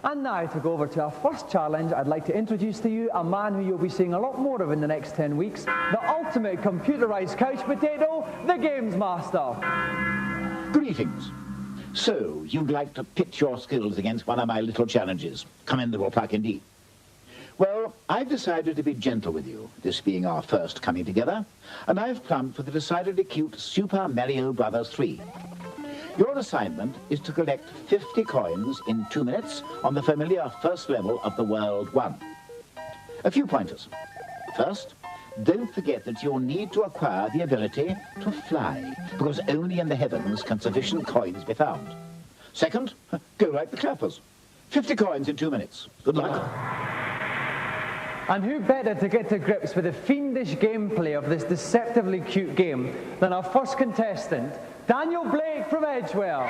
And now, to go over to our first challenge, I'd like to introduce to you a man who you'll be seeing a lot more of in the next 10 weeks, the ultimate computerized couch potato, the Gamesmaster. Greetings. So, you'd like to pit your skills against one of my little challenges. Commendable pluck indeed. Well, I've decided to be gentle with you, this being our first coming together, and I've plumbed for the decidedly cute Super Mario Bros. 3. Your assignment is to collect 50 coins in 2 minutes on the familiar first level of the World 1. A few pointers. First, don't forget that you'll need to acquire the ability to fly, because only in the heavens can sufficient coins be found. Second, go like the clappers. 50 coins in 2 minutes. Good luck. And who better to get to grips with the fiendish gameplay of this deceptively cute game than our first contestant, Daniel Blake from Edgewell.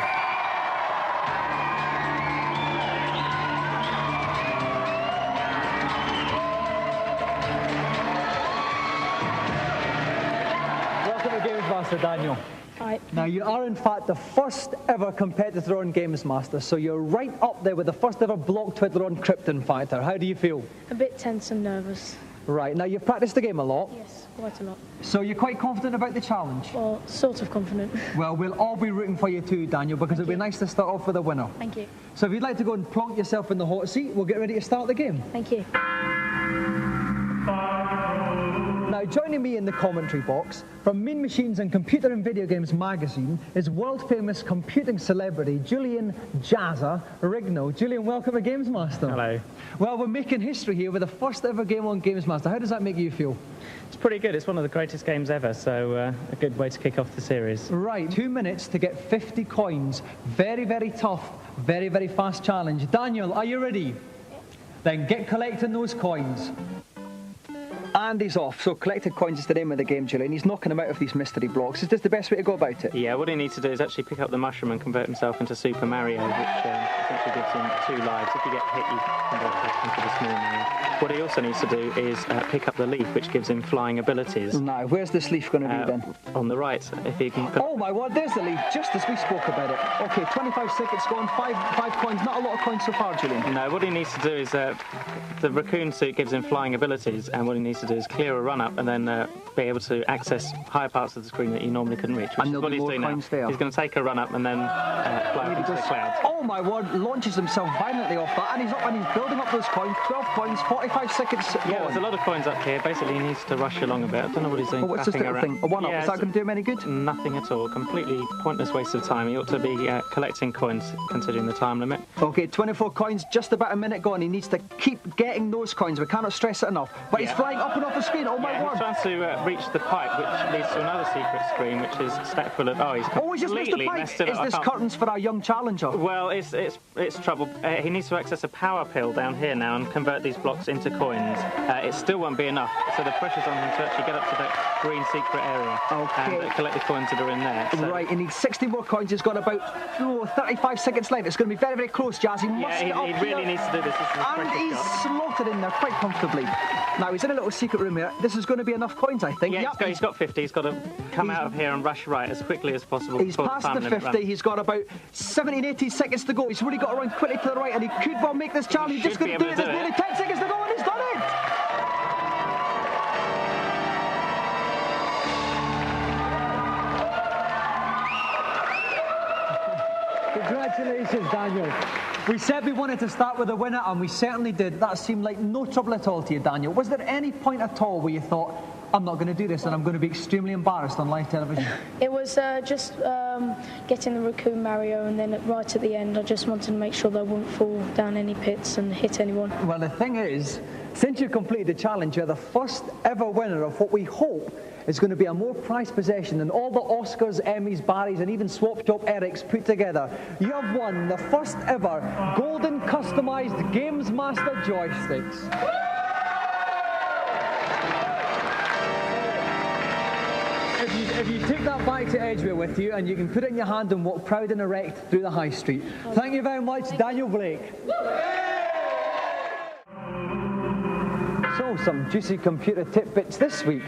Welcome to Gamesmaster, Daniel. Hi. Now, you are in fact the first ever competitor on Gamesmaster, so you're right up there with the first ever block twiddler on Krypton Fighter. How do you feel? A bit tense and nervous. Right, now you've practiced the game a lot. Yes, quite a lot. So you're quite confident about the challenge? Well, sort of confident. Well, we'll all be rooting for you too, Daniel, because it'd be nice to start off with a winner. Thank you. So if you'd like to go and plonk yourself in the hot seat, we'll get ready to start the game. Thank you. Now, joining me in the commentary box, from Mean Machines and Computer and Video Games magazine, is world-famous computing celebrity Julian Jazza Rigno. Julian, welcome to Gamesmaster. Hello. Well, we're making history here with the first ever game on Gamesmaster. How does that make you feel? It's pretty good. It's one of the greatest games ever, so a good way to kick off the series. Right, 2 minutes to get 50 coins. Very, very tough, very, very fast challenge. Daniel, are you ready? Then get collecting those coins. And he's off. So collected coins is the name of the game, Julian. He's knocking them out of these mystery blocks. Is this the best way to go about it? Yeah, what he needs to do is actually pick up the mushroom and convert himself into Super Mario, which essentially gives him 2 lives. If you get hit, you convert back into the small Mario. What he also needs to do is pick up the leaf, which gives him flying abilities. Now, where's this leaf going to be then? On the right, if he can... Oh my word, there's the leaf, just as we spoke about it. Okay, 25 seconds gone, five coins. Not a lot of coins so far, Julian. No, what he needs to do is... the raccoon suit gives him flying abilities, and what he needs to do is clear a run-up and then be able to access higher parts of the screen that you normally couldn't reach, which is what he's doing now. There. He's going to take a run-up and then fly up into the clouds. Oh my word, launches himself violently off that, and he's up and he's building up those coins. 12 coins, 45 seconds. Yeah, there's a lot of coins up here. Basically, he needs to rush along a bit. I don't know what he's doing. Oh, what's this little thing? A one-up. Yeah, is that going to do him any good? Nothing at all. Completely pointless waste of time. He ought to be collecting coins, considering the time limit. Okay, 24 coins, just about a minute gone. He needs to keep getting those coins. We cannot stress it enough. But he's flying up and off the screen. Oh my word. He's trying to reach the pipe, which leads to another secret screen, which is stacked full of... Oh, he's just missed the pipe. Is this curtains for our young challenger? Well, it's trouble. He needs to access a power pill down here now and convert these blocks into coins. It still won't be enough, so the pressure's on him to actually get up to that green secret area and collect the coins that are in there. So. Right, he needs 60 more coins. He's got about 35 seconds left. It's going to be very, very close, Jazz. He really needs to do this. This is and he's slotted in there quite comfortably. Now, he's in a little secret room here. This is going to be enough coins, I think. Yeah, he's got 50. He's got to come out of here and rush right as quickly as possible. He's past the 50. He's got about 17, 18 seconds to go. He's really got to run quickly to the right, and he could well make this challenge. He's just going to do it. There's nearly 10 seconds to go, and he's done it! Congratulations, Daniel. We said we wanted to start with a winner, and we certainly did. That seemed like no trouble at all to you, Daniel. Was there any point at all where you thought, I'm not going to do this and I'm going to be extremely embarrassed on live television? It was just getting the raccoon Mario, and then right at the end, I just wanted to make sure that I wouldn't fall down any pits and hit anyone. Well, the thing is, since you completed the challenge, you're the first ever winner of what we hope is going to be a more prized possession than all the Oscars, Emmys, Barrys, and even Swap Shop Erics put together. You have won the first ever golden customized Gamesmaster joysticks. If you take that back to Edgewell with you, and you can put it in your hand and walk proud and erect through the high street. Thank you very much, Daniel Blake. So, some juicy computer tidbits this week.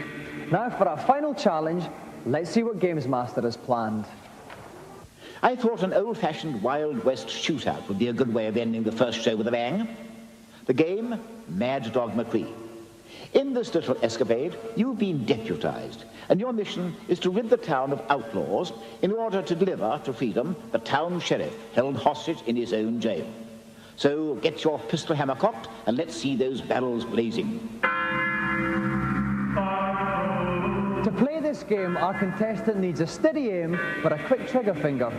Now for our final challenge, let's see what Gamesmaster has planned. I thought an old-fashioned Wild West shootout would be a good way of ending the first show with a bang. The game, Mad Dog McCree. In this little escapade, you've been deputized, and your mission is to rid the town of outlaws in order to deliver to freedom the town sheriff held hostage in his own jail. So get your pistol hammer cocked and let's see those barrels blazing. To play this game, our contestant needs a steady aim but a quick trigger finger.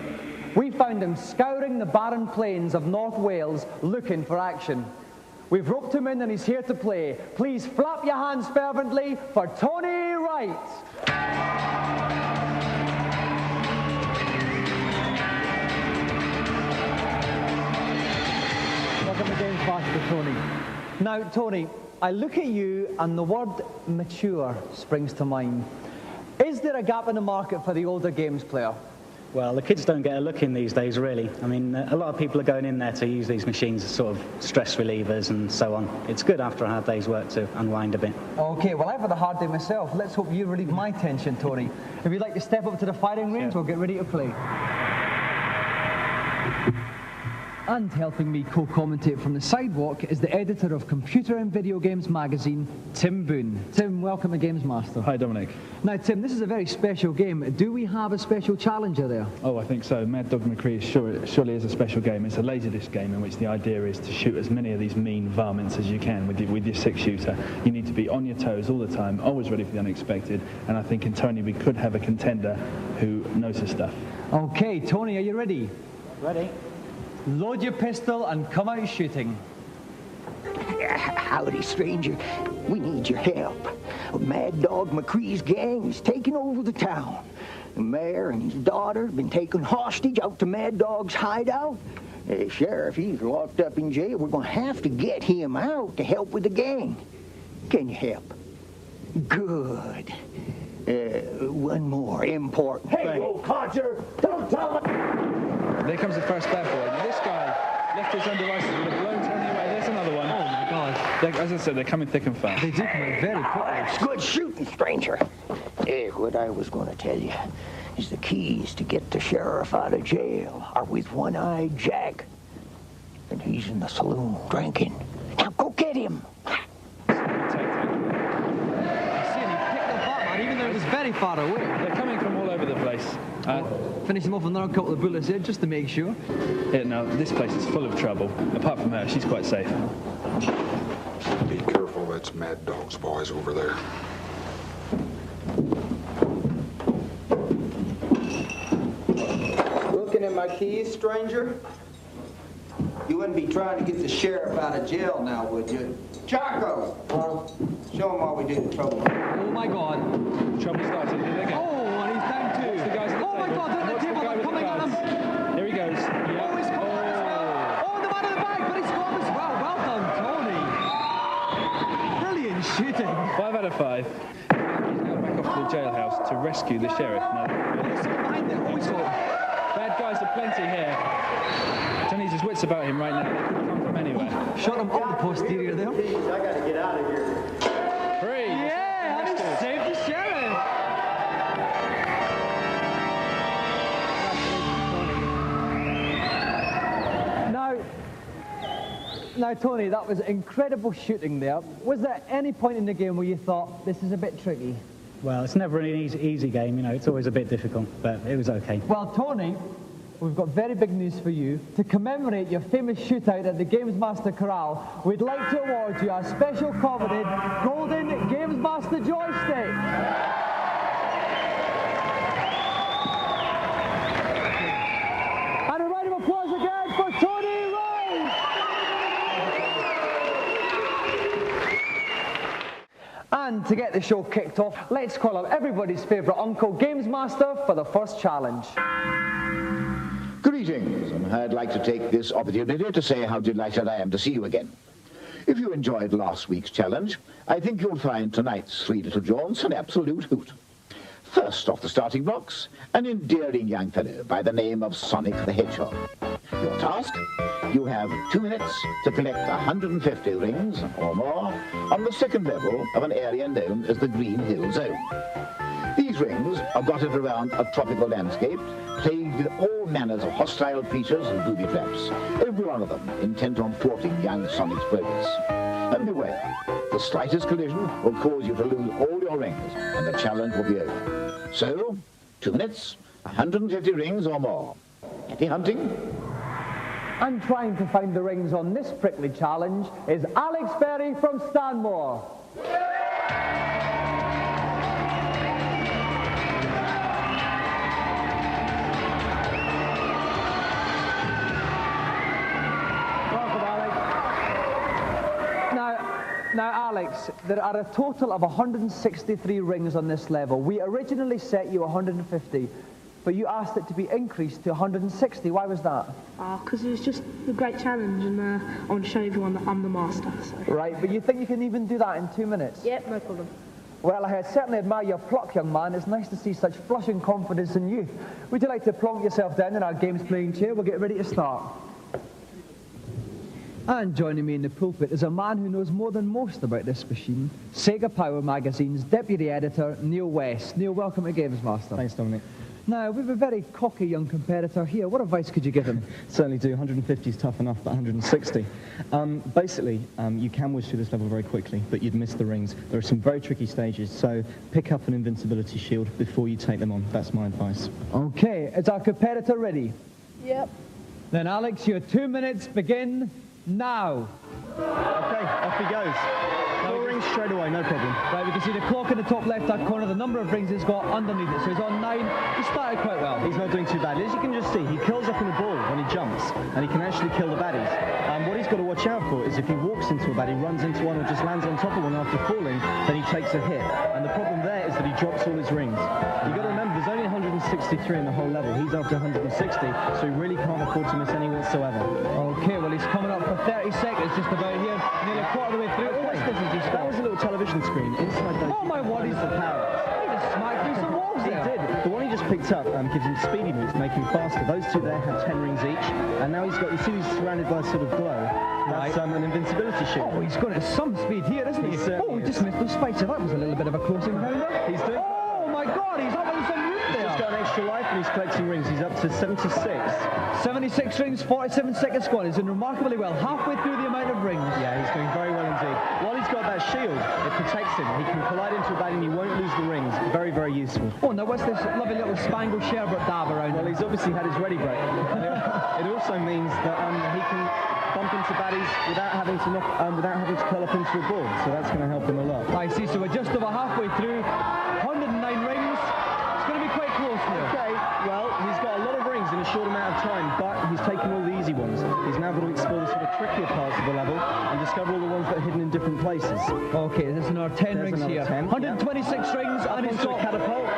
We found him scouring the barren plains of North Wales looking for action. We've roped him in and he's here to play. Please flap your hands fervently for Tony Wright. Welcome to Gamesmaster, Tony. Now, Tony, I look at you and the word mature springs to mind. Is there a gap in the market for the older games player? Well, the kids don't get a look in these days, really. I mean, a lot of people are going in there to use these machines as sort of stress relievers and so on. It's good after a hard day's work to unwind a bit. Okay, well, I've had a hard day myself. Let's hope you relieve my tension, Tony. If you'd like to step up to the firing range, we'll get ready to play. And helping me co-commentate from the sidewalk is the editor of Computer and Video Games magazine, Tim Boone. Tim, welcome to Gamesmaster. Hi, Dominic. Now, Tim, this is a very special game. Do we have a special challenger there? Oh, I think so. Mad Dog McCree surely is a special game. It's a laserdisc game in which the idea is to shoot as many of these mean varmints as you can with your 6-shooter. You need to be on your toes all the time, always ready for the unexpected. And I think in Tony we could have a contender who knows his stuff. Okay, Tony, are you ready? Ready? Load your pistol and come out shooting. Howdy, stranger. We need your help. Mad Dog McCree's gang is taking over the town. The mayor and his daughter have been taken hostage out to Mad Dog's hideout. Sheriff, he's locked up in jail. We're going to have to get him out to help with the gang. Can you help? Good. One more important thing. Hey, old codger, don't tell me! There comes the first bad boy. Now, this guy left his own devices would have blown Tony away. There's another one. Oh, my God. As I said, they're coming thick and fast. They do come out very quickly. That's good shooting, stranger. What I was going to tell you is the keys to get the sheriff out of jail are with One-Eyed Jack. And he's in the saloon drinking. Now go get him. I see, and he picked up that man, even though it was very far away. They're coming from all over the place. Finish him off with another couple of bullets here, just to make sure. Now, this place is full of trouble. Apart from her, she's quite safe. Be careful, that's Mad Dog's boys over there. Looking at my keys, stranger? You wouldn't be trying to get the sheriff out of jail now, would you? Chaco! Show him why we did the trouble. Oh, my God. Trouble started. Here they go. Oh, and he's down too. Watch the guys at the Oh, my table. God, they're at the Watch the table. guy They're with the coming at him. cards. Here he goes. Oh, he's coming as well. Oh, the man in the bag, but he's got as well. Well done, Tony. Brilliant shooting. 5 out of 5. He's now back off to the jailhouse to rescue the sheriff. Now, There's someone behind there. Oh, he's got... bad guys are plenty here. Tony's his wits about him right now. They could come from anywhere. Shot him on the posterior there. I gotta get out of here. 3. Yeah, and he saved the sheriff. Now, Tony, that was incredible shooting there. Was there any point in the game where you thought, this is a bit tricky? Well, it's never an easy game, you know. It's always a bit difficult, but it was okay. Well, Tony, we've got very big news for you. To commemorate your famous shootout at the Gamesmaster Corral, we'd like to award you our special coveted Golden Gamesmaster joystick. And a round of applause again for Tony Wright! And to get the show kicked off, let's call up everybody's favourite uncle, Gamesmaster, for the first challenge. Greetings, and I'd like to take this opportunity to say how delighted I am to see you again. If you enjoyed last week's challenge, I think you'll find tonight's three little jaunts an absolute hoot. First off the starting blocks, an endearing young fellow by the name of Sonic the Hedgehog. Your task? You have 2 minutes to collect 150 rings or more on the second level of an area known as the Green Hill Zone. The These rings are dotted around a tropical landscape, plagued with all manners of hostile creatures and booby traps, every one of them intent on thwarting young Sonic's progress. And beware, the slightest collision will cause you to lose all your rings, and the challenge will be over. So, 2 minutes, 150 rings or more. Happy hunting? And trying to find the rings on this prickly challenge is Alex Berry from Stanmore. Now, Alex, there are a total of 163 rings on this level. We originally set you 150, but you asked it to be increased to 160. Why was that? Because it was just a great challenge, and I want to show everyone that I'm the master. So. Right, but you think you can even do that in 2 minutes? Yep, no problem. Well, I certainly admire your pluck, young man. It's nice to see such flushing confidence in youth. Would you like to plonk yourself down in our games playing chair? We'll get ready to start. And joining me in the pulpit is a man who knows more than most about this machine, Sega Power Magazine's deputy editor, Neil West. Neil, welcome to Gamesmaster. Thanks, Dominic. Now, we have a very cocky young competitor here. What advice could you give him? Certainly do. 150 is tough enough, but 160. Basically, you can whiz through this level very quickly, but you'd miss the rings. There are some very tricky stages, so pick up an invincibility shield before you take them on. That's my advice. Okay, is our competitor ready? Yep. Then, Alex, your 2 minutes begin now. Okay, off he goes. 4 rings straight away, no problem. Right, we can see the clock in the top left-hand corner, the number of rings he's got underneath it. So he's on 9. He started quite well. He's not doing too badly. As you can just see, he curls up in a ball when he jumps, and he can actually kill the baddies. What he's got to watch out for is if he walks into a baddie, runs into one, or just lands on top of one after falling, then he takes a hit. And the problem there is that he drops all his rings. You've got to remember, there's only 163 in the whole level. He's after 160, so he really can't afford to miss any whatsoever. Okay, well, he's coming up for 30 seconds, just about here, nearly a quarter of the way through. Okay. That was a little television screen. Inside those, oh my word, he's the power. He just smacked through some walls there. He did. The one he just picked up gives him speedy moves, make him faster. Those two there have 10 rings each, and now he's got, you see he's surrounded by a sort of glow. That's an invincibility shield. Oh, he's going at some speed here, isn't he? Oh, he just missed those spikes. So that was a little bit of a close encounter. He's doing... Oh my God, he's up on some roof there. He's just got an extra life and he's collecting rings. He's up to 76. 76 rings, 47 seconds squad. He's doing remarkably well, halfway through the amount of rings. Yeah, he's doing very well indeed. While he's got that shield, it protects him. He can collide into a baddie and he won't lose the rings. Very, very useful. Oh, now what's this lovely little Spangle Sherbert dab around? Well, he's obviously had his ready break. It also means that he can bump into baddies without having to curl up into a ball. So that's going to help him a lot. I see. So we're just over halfway through. 109 rings. It's going to be quite close here. Okay. Well, he's got a lot of rings in a short amount of time, but he's taken all the easy ones. He's now got to explore the sort of trickier parts of the level and discover all the ones that are hidden in different places. Okay, there's another 10 rings here. 10. 126 rings, and he's got catapult.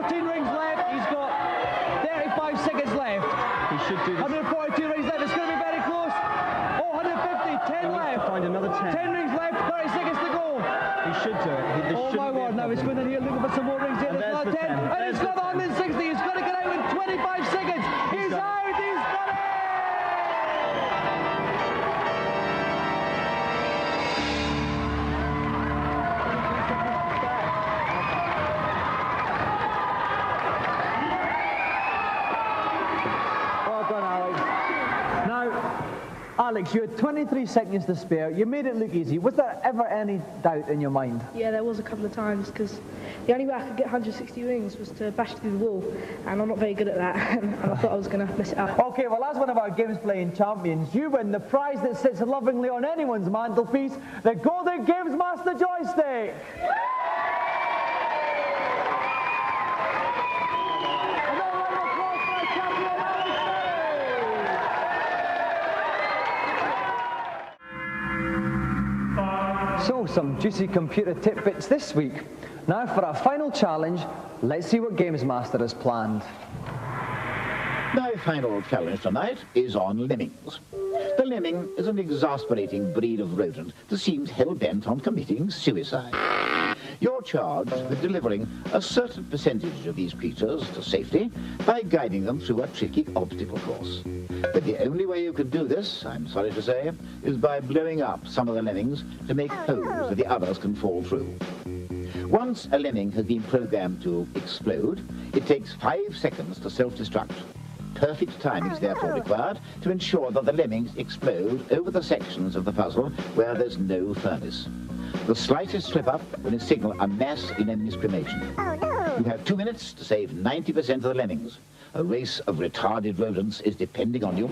14 rings left. He's got 35 seconds left. He should do this. 142 rings left. It's going to be very close. Oh, 150. 10 left. Find another 10. 10 rings left. 30 seconds to go. He should do it. Oh my word! Now he's going in here looking for some more rings. Here. There's another 10, and he's got 160. He's got to get out in 25 seconds. He's out. He's done it. Well done, Alex. Now, Alex, you had 23 seconds to spare. You made it look easy. Was there ever any doubt in your mind? Yeah, there was a couple of times, because the only way I could get 160 rings was to bash through the wall, and I'm not very good at that, and I thought I was going to mess it up. Okay, well, as one of our games playing champions, you win the prize that sits lovingly on anyone's mantelpiece, the Golden Gamesmaster joystick. So, some juicy computer tidbits this week. Now for our final challenge, let's see what Gamesmaster has planned. My final challenge tonight is on lemmings. The lemming is an exasperating breed of rodent that seems hell-bent on committing suicide. You're charged with delivering a certain percentage of these creatures to safety by guiding them through a tricky obstacle course. But the only way you can do this, I'm sorry to say, is by blowing up some of the lemmings to make holes that the others can fall through. Once a lemming has been programmed to explode, it takes 5 seconds to self-destruct. Perfect time is therefore required to ensure that the lemmings explode over the sections of the puzzle where there's no furnace. The slightest slip-up will signal a mass lemmings cremation. You have 2 minutes to save 90% of the lemmings. A race of retarded rodents is depending on you.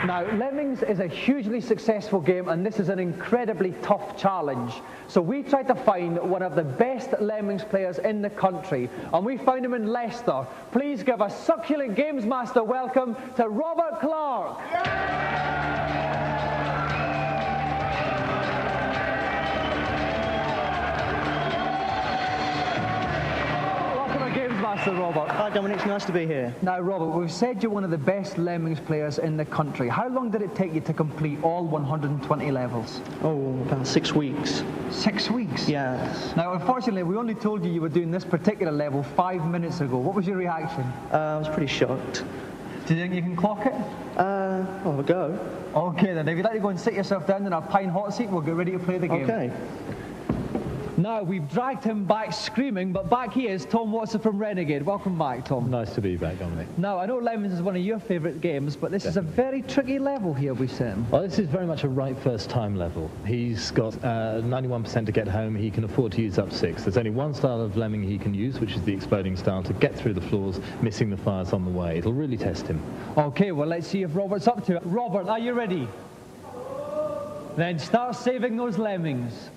Now, Lemmings is a hugely successful game, and this is an incredibly tough challenge. So we tried to find one of the best Lemmings players in the country, and we found him in Leicester. Please give a succulent Gamesmaster welcome to Robert Clark. Gamesmaster, Robert. Hi Dominic, it's nice to be here. Now Robert, we've said you're one of the best Lemmings players in the country. How long did it take you to complete all 120 levels? Oh, about 6 weeks. 6 weeks? Yes. Now unfortunately we only told you were doing this particular level 5 minutes ago. What was your reaction? I was pretty shocked. Do you think you can clock it? I'll go. Okay then, if you'd like to go and sit yourself down in our pine hot seat, we'll get ready to play the game. Okay. Now, we've dragged him back screaming, but back he is, Tom Watson from Renegade. Welcome back, Tom. Nice to be back, Dominic. Now, I know Lemmings is one of your favourite games, but this is a very tricky level here we set him. Well, this is very much a right first time level. He's got 91% to get home. He can afford to use up 6. There's only one style of lemming he can use, which is the exploding style, to get through the floors, missing the fires on the way. It'll really test him. Okay, well, let's see if Robert's up to it. Robert, are you ready? Then start saving those lemmings.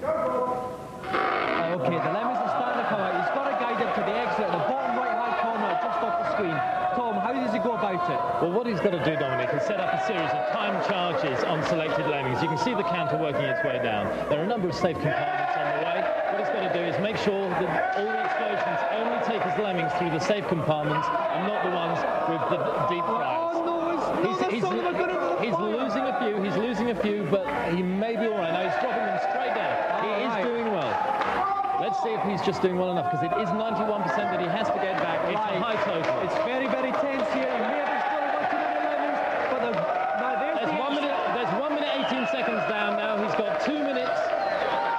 Okay, the lemmings are starting to come out. He's got to guide them to the exit at the bottom right-hand corner, just off the screen. Tom, how does he go about it? Well, what he's got to do, Dominic, is set up a series of time charges on selected lemmings. You can see the counter working its way down. There are a number of safe compartments on the way. What he's got to do is make sure that all the explosions only take his lemmings through the safe compartments and not the ones with the deep fires. He's losing a few, but he may be all right. Now he's dropping them straight down. He is doing well. Let's see if he's just doing well enough, because it is 91% that he has to get back. It's a high total. It's very, very tense here. He may have been still working on the lemmings, but there's 1 minute 18 seconds down now. He's got 2 minutes.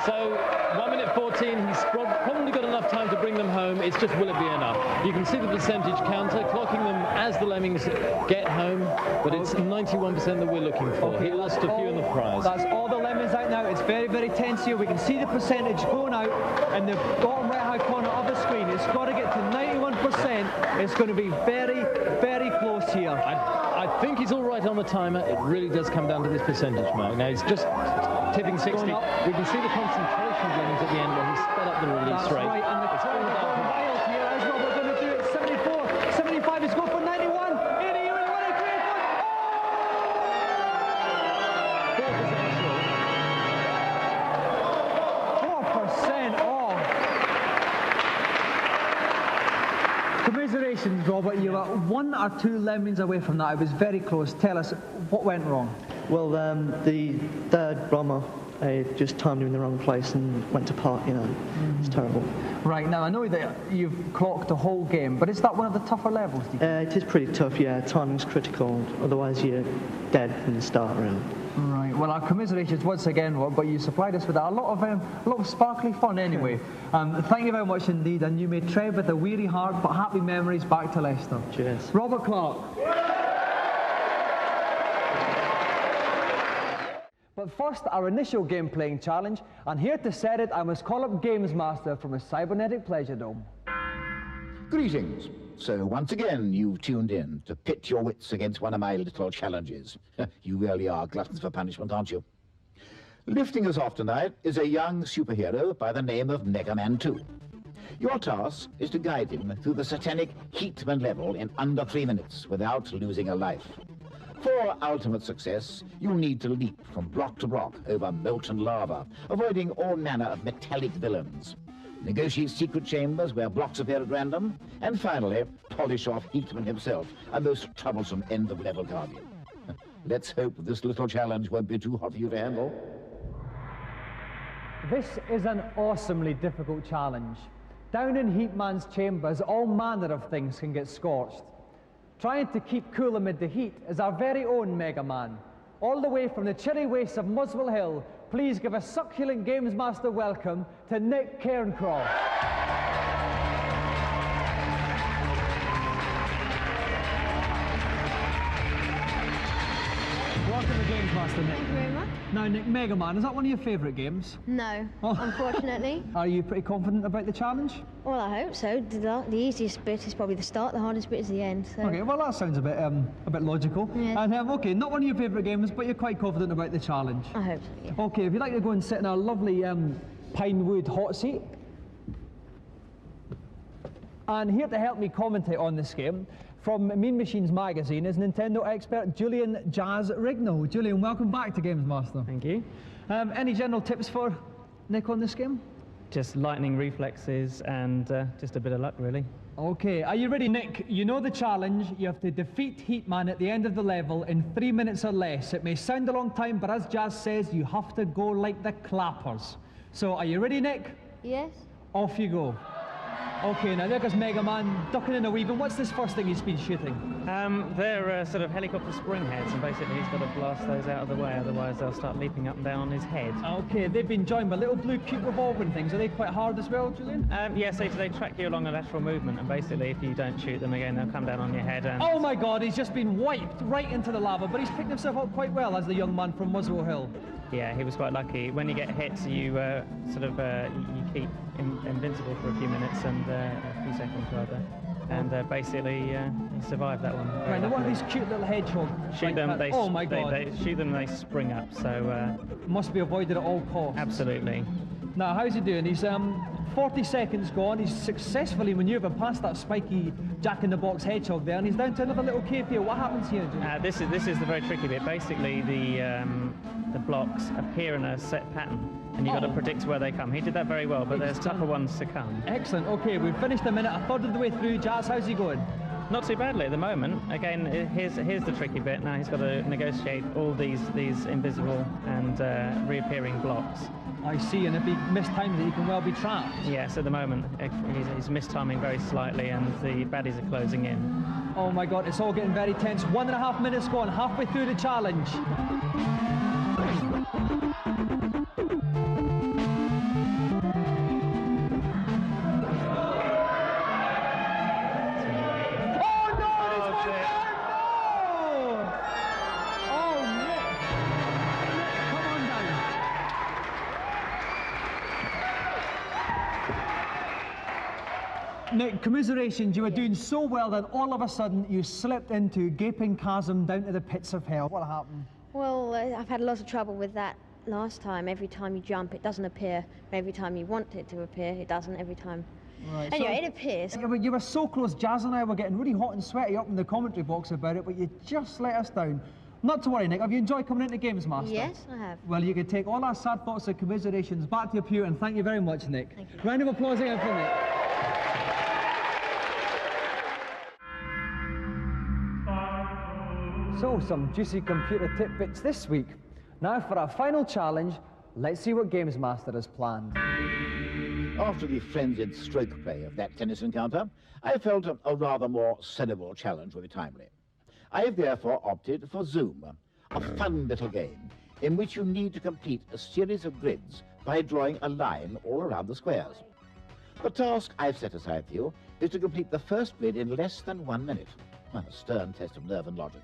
So 1 minute 14. He's probably got enough time to bring them home. It's just, will it be enough? You can see the percentage counter clocking them as the lemmings get home, but it's 91% that we're looking for. He lost a few in the prize. That's all the lemmings out now. It's very, very tense here. We can see the percentage going out in the bottom right-hand corner of the screen. It's got to get to 91%. It's going to be very, very close here. I think he's all right on the timer. It really does come down to this percentage mark. Now, he's just tipping 60. We can see the concentration of lemmings at the end where he sped up the release rate. Right, and the time is going wild here. As Robert going to do it, 74, 75, he's going for 91. 80, he will win a great one. 4% off. Commiserations, Robert. You were 1 or 2 lemmings away from that. It was very close. Tell us, what went wrong? Well, the third bomber just timed him in the wrong place and went to part, you know. It's terrible. Right, now I know that you've clocked the whole game, but is that one of the tougher levels? It is pretty tough, yeah. Timing's critical, otherwise you're dead from the start round. Right, well, our commiserations once again, Rob, but you supplied us with a lot of sparkly fun anyway. Thank you very much indeed, and you may tread with a weary heart, but happy memories back to Leicester. Cheers. Robert Clark. But first, our initial game-playing challenge, and here to set it, I must call up Gamesmaster from a cybernetic pleasure dome. Greetings. So once again, you've tuned in to pit your wits against one of my little challenges. You really are gluttons for punishment, aren't you? Lifting us off tonight is a young superhero by the name of Mega Man 2. Your task is to guide him through the satanic Heatman level in under 3 minutes without losing a life. For ultimate success, you'll need to leap from block to block over molten lava, avoiding all manner of metallic villains. Negotiate secret chambers where blocks appear at random, and finally, polish off Heatman himself, a most troublesome end-of-level guardian. Let's hope this little challenge won't be too hot for you to handle. This is an awesomely difficult challenge. Down in Heatman's chambers, all manner of things can get scorched. Trying to keep cool amid the heat is our very own Mega Man. All the way from the chilly wastes of Muswell Hill, please give a succulent Gamesmaster welcome to Nick Cairncroft. Welcome to Gamesmaster, Nick. Thank you very much. Now, Nick, Mega Man, is that one of your favourite games? No, unfortunately. Are you pretty confident about the challenge? Well, I hope so. The easiest bit is probably the start, the hardest bit is the end. So. Okay, well, that sounds a bit logical. Yeah. And okay, not one of your favourite games, but you're quite confident about the challenge. I hope so, yeah. Okay, if you'd like to go and sit in our lovely pine wood hot seat. And here to help me commentate on this game, from Mean Machines magazine, is Nintendo expert Julian Jazz Rignall. Julian, welcome back to Gamesmaster. Thank you. Any general tips for Nick on this game? Just lightning reflexes and just a bit of luck, really. Okay, are you ready, Nick? You know the challenge. You have to defeat Heatman at the end of the level in 3 minutes or less. It may sound a long time, but as Jazz says, you have to go like the clappers. So, are you ready, Nick? Yes. Off you go. Okay, now there goes Mega Man ducking and weaving. What's this first thing he's been shooting? They're sort of helicopter spring heads, and basically he's got to blast those out of the way, otherwise they'll start leaping up and down on his head. Okay, they've been joined by little blue cube revolving things. Are they quite hard as well, Julian? Yes, they track you along a lateral movement, and basically if you don't shoot them again, they'll come down on your head and... Oh my God, he's just been wiped right into the lava, but he's picked himself up quite well as the young man from Muswell Hill. Yeah, he was quite lucky. When you get hit, you you keep invincible for a few minutes and a few seconds rather, and basically he survived that one. Right, now what are these cute little hedgehogs? Shoot them, oh my God! They shoot them, they spring up. So must be avoided at all costs. Absolutely. Now, how's he doing? He's 40 seconds gone. He's successfully manoeuvred past that spiky jack-in-the-box hedgehog there, and he's down to another little cave here. What happens here, Jim? This is the very tricky bit. Basically, the blocks appear in a set pattern, and you've got to predict where they come. He did that very well, but there's tougher ones to come. Excellent. Okay, we've finished a minute, a third of the way through. Jazz, how's he going? Not too badly at the moment. Again, here's the tricky bit. Now he's got to negotiate all these invisible and reappearing blocks. I see, and if he mistimes it, he can well be trapped. Yes, at the moment he's mistiming very slightly, and the baddies are closing in. Oh my God, it's all getting very tense. 1.5 minutes gone, halfway through the challenge. Nick, commiserations, you were doing so well that all of a sudden you slipped into a gaping chasm down to the pits of hell. What happened? Well, I've had a lot of trouble with that last time. Every time you jump, it doesn't appear. Every time you want it to appear, it doesn't every time. Right, anyway, so it appears. You were so close. Jazz and I were getting really hot and sweaty up in the commentary box about it, but you just let us down. Not to worry, Nick. Have you enjoyed coming into Gamesmaster? Yes, I have. Well, you can take all our sad thoughts and commiserations back to your pew, and thank you very much, Nick. Thank you. Round of applause again for Nick. So, some juicy computer tidbits this week. Now for our final challenge, let's see what Gamesmaster has planned. After the frenzied stroke play of that tennis encounter, I felt a rather more cerebral challenge would be timely. I have therefore opted for Zoom, a fun little game in which you need to complete a series of grids by drawing a line all around the squares. The task I've set aside for you is to complete the first grid in less than 1 minute. A stern test of nerve and logic.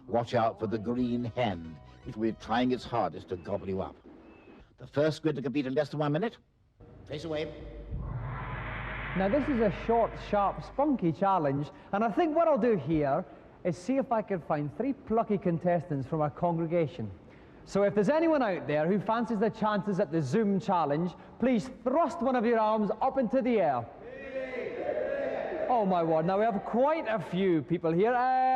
Watch out for the green hand, which will be trying its hardest to gobble you up. The first grid to complete in less than 1 minute. Face away. Now this is a short, sharp, spunky challenge, and I think what I'll do here is see if I can find 3 plucky contestants from our congregation. So if there's anyone out there who fancies their chances at the Zoom challenge, please thrust one of your arms up into the air. Oh my word, now we have quite a few people here.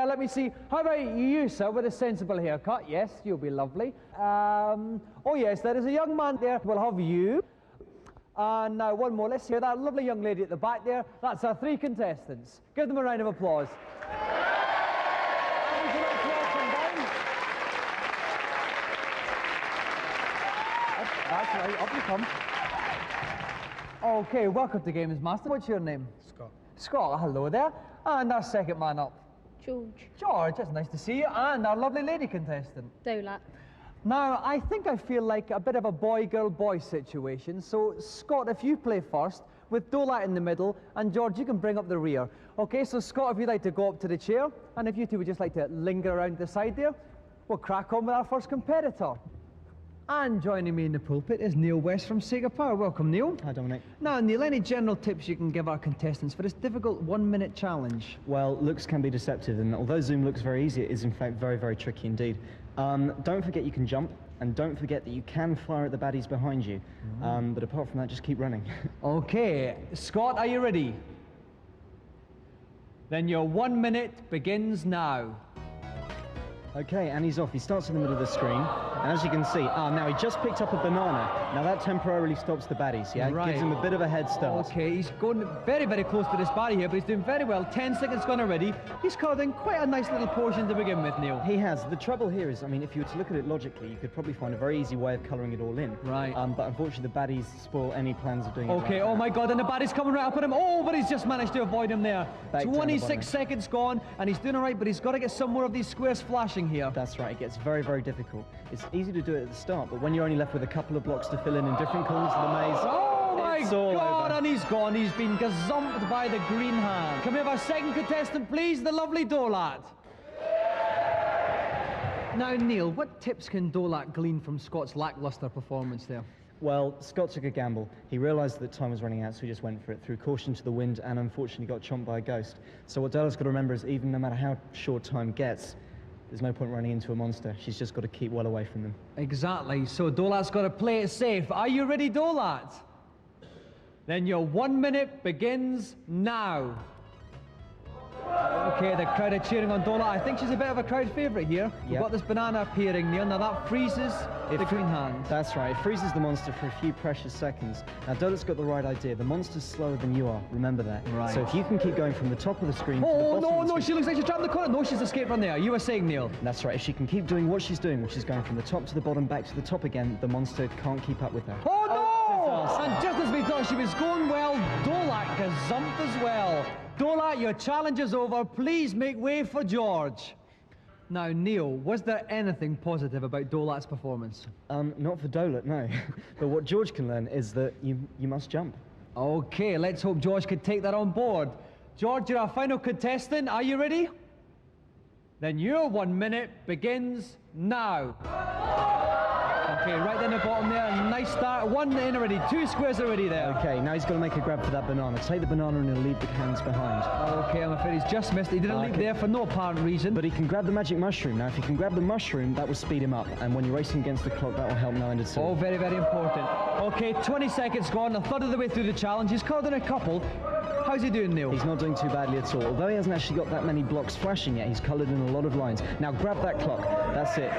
Let me see, how about you, sir, with a sensible haircut? Yes, you'll be lovely. Oh yes, there is a young man there. We'll have you. And now one more, let's hear that lovely young lady at the back there. That's our 3 contestants. Give them a round of applause. That's right, up you come. Okay, welcome to Gamesmaster. What's your name? Scott. Scott, hello there. And our second man up. George. George, it's nice to see you. And our lovely lady contestant. Dolat. Now, I think I feel like a bit of a boy-girl-boy situation. So, Scott, if you play first, with Dolat in the middle, and George, you can bring up the rear. Okay, so Scott, if you'd like to go up to the chair, and if you two would just like to linger around the side there, we'll crack on with our first competitor. And joining me in the pulpit is Neil West from Sega Power. Welcome, Neil. Hi, Dominic. Now, Neil, any general tips you can give our contestants for this difficult 1 minute challenge? Well, looks can be deceptive, and although Zoom looks very easy, it is in fact very, very tricky indeed. Don't forget you can jump, and don't forget that you can fire at the baddies behind you. But apart from that, just keep running. Okay, Scott, are you ready? Then your 1 minute begins now. Okay, and he's off. He starts in the middle of the screen, and as you can see, now he just picked up a banana. Now that temporarily stops the baddies, yeah? Right. Gives him a bit of a head start. Okay, he's going very, very close to this baddie here, but he's doing very well. 10 seconds gone already. He's covered in quite a nice little portion to begin with, Neil. He has. The trouble here is, I mean, if you were to look at it logically, you could probably find a very easy way of colouring it all in. Right. But unfortunately, the baddies spoil any plans of doing it. Okay, oh my God, and the baddie's coming right up at him. Oh, but he's just managed to avoid him there. Back 26 seconds gone, and he's doing all right, but he's got to get some more of these squares flashing here. That's right. It's very, very difficult. It's easy to do it at the start, but when you're only left with a couple of blocks to fill in different corners of the maze, oh my God, over. and he's gone. He's been gazumped by the green hand. Can we have our second contestant, please? The lovely Dolat. Now, Neil, what tips can Dolat glean from Scott's lacklustre performance there? Well, Scott took a gamble. He realised that time was running out, so he just went for it, threw caution to the wind, and unfortunately got chomped by a ghost. So what Dolat's got to remember is, even no matter how short time gets, there's no point running into a monster. She's just got to keep well away from them. Exactly. So Dolat's got to play it safe. Are you ready, Dolat? Then your 1 minute begins now. Okay, the crowd are cheering on Dolat. I think she's a bit of a crowd favourite here. We've got this banana appearing, Neil. Now that freezes the green hand. That's right. It freezes the monster for a few precious seconds. Now Dolat's got the right idea. The monster's slower than you are. Remember that. Right. So if you can keep going from the top of the screen to the Oh, bottom no, of the no, screen. she looks like she's trapped in the corner. No, she's escaped from there. You were saying, Neil. That's right. If she can keep doing what she's doing, which is going from the top to the bottom, back to the top again, the monster can't keep up with her. Oh, no! Disaster. And just as we thought she was going well, Dolat gazumped as well. Dolat, your challenge is over. Please make way for George. Now, Neil, was there anything positive about Dolat's performance? Not for Dolat, no. But what George can learn is that you must jump. Okay, let's hope George could take that on board. George, you're our final contestant. Are you ready? Then your 1 minute begins now. Okay, right down the bottom there. Nice start. One in already. 2 squares already there. Okay, now he's got to make a grab for that banana. Take the banana and he'll leave the hands behind. Okay, I'm afraid he's just missed it. He didn't leave there for no apparent reason. But he can grab the magic mushroom. Now, if he can grab the mushroom, that will speed him up. And when you're racing against the clock, that will help now and Oh, very, very important. Okay, 20 seconds gone. A third of the way through the challenge. He's caught in a couple. How's he doing, Neil? He's not doing too badly at all. Although he hasn't actually got that many blocks flashing yet, he's coloured in a lot of lines. Now grab that clock. That's it.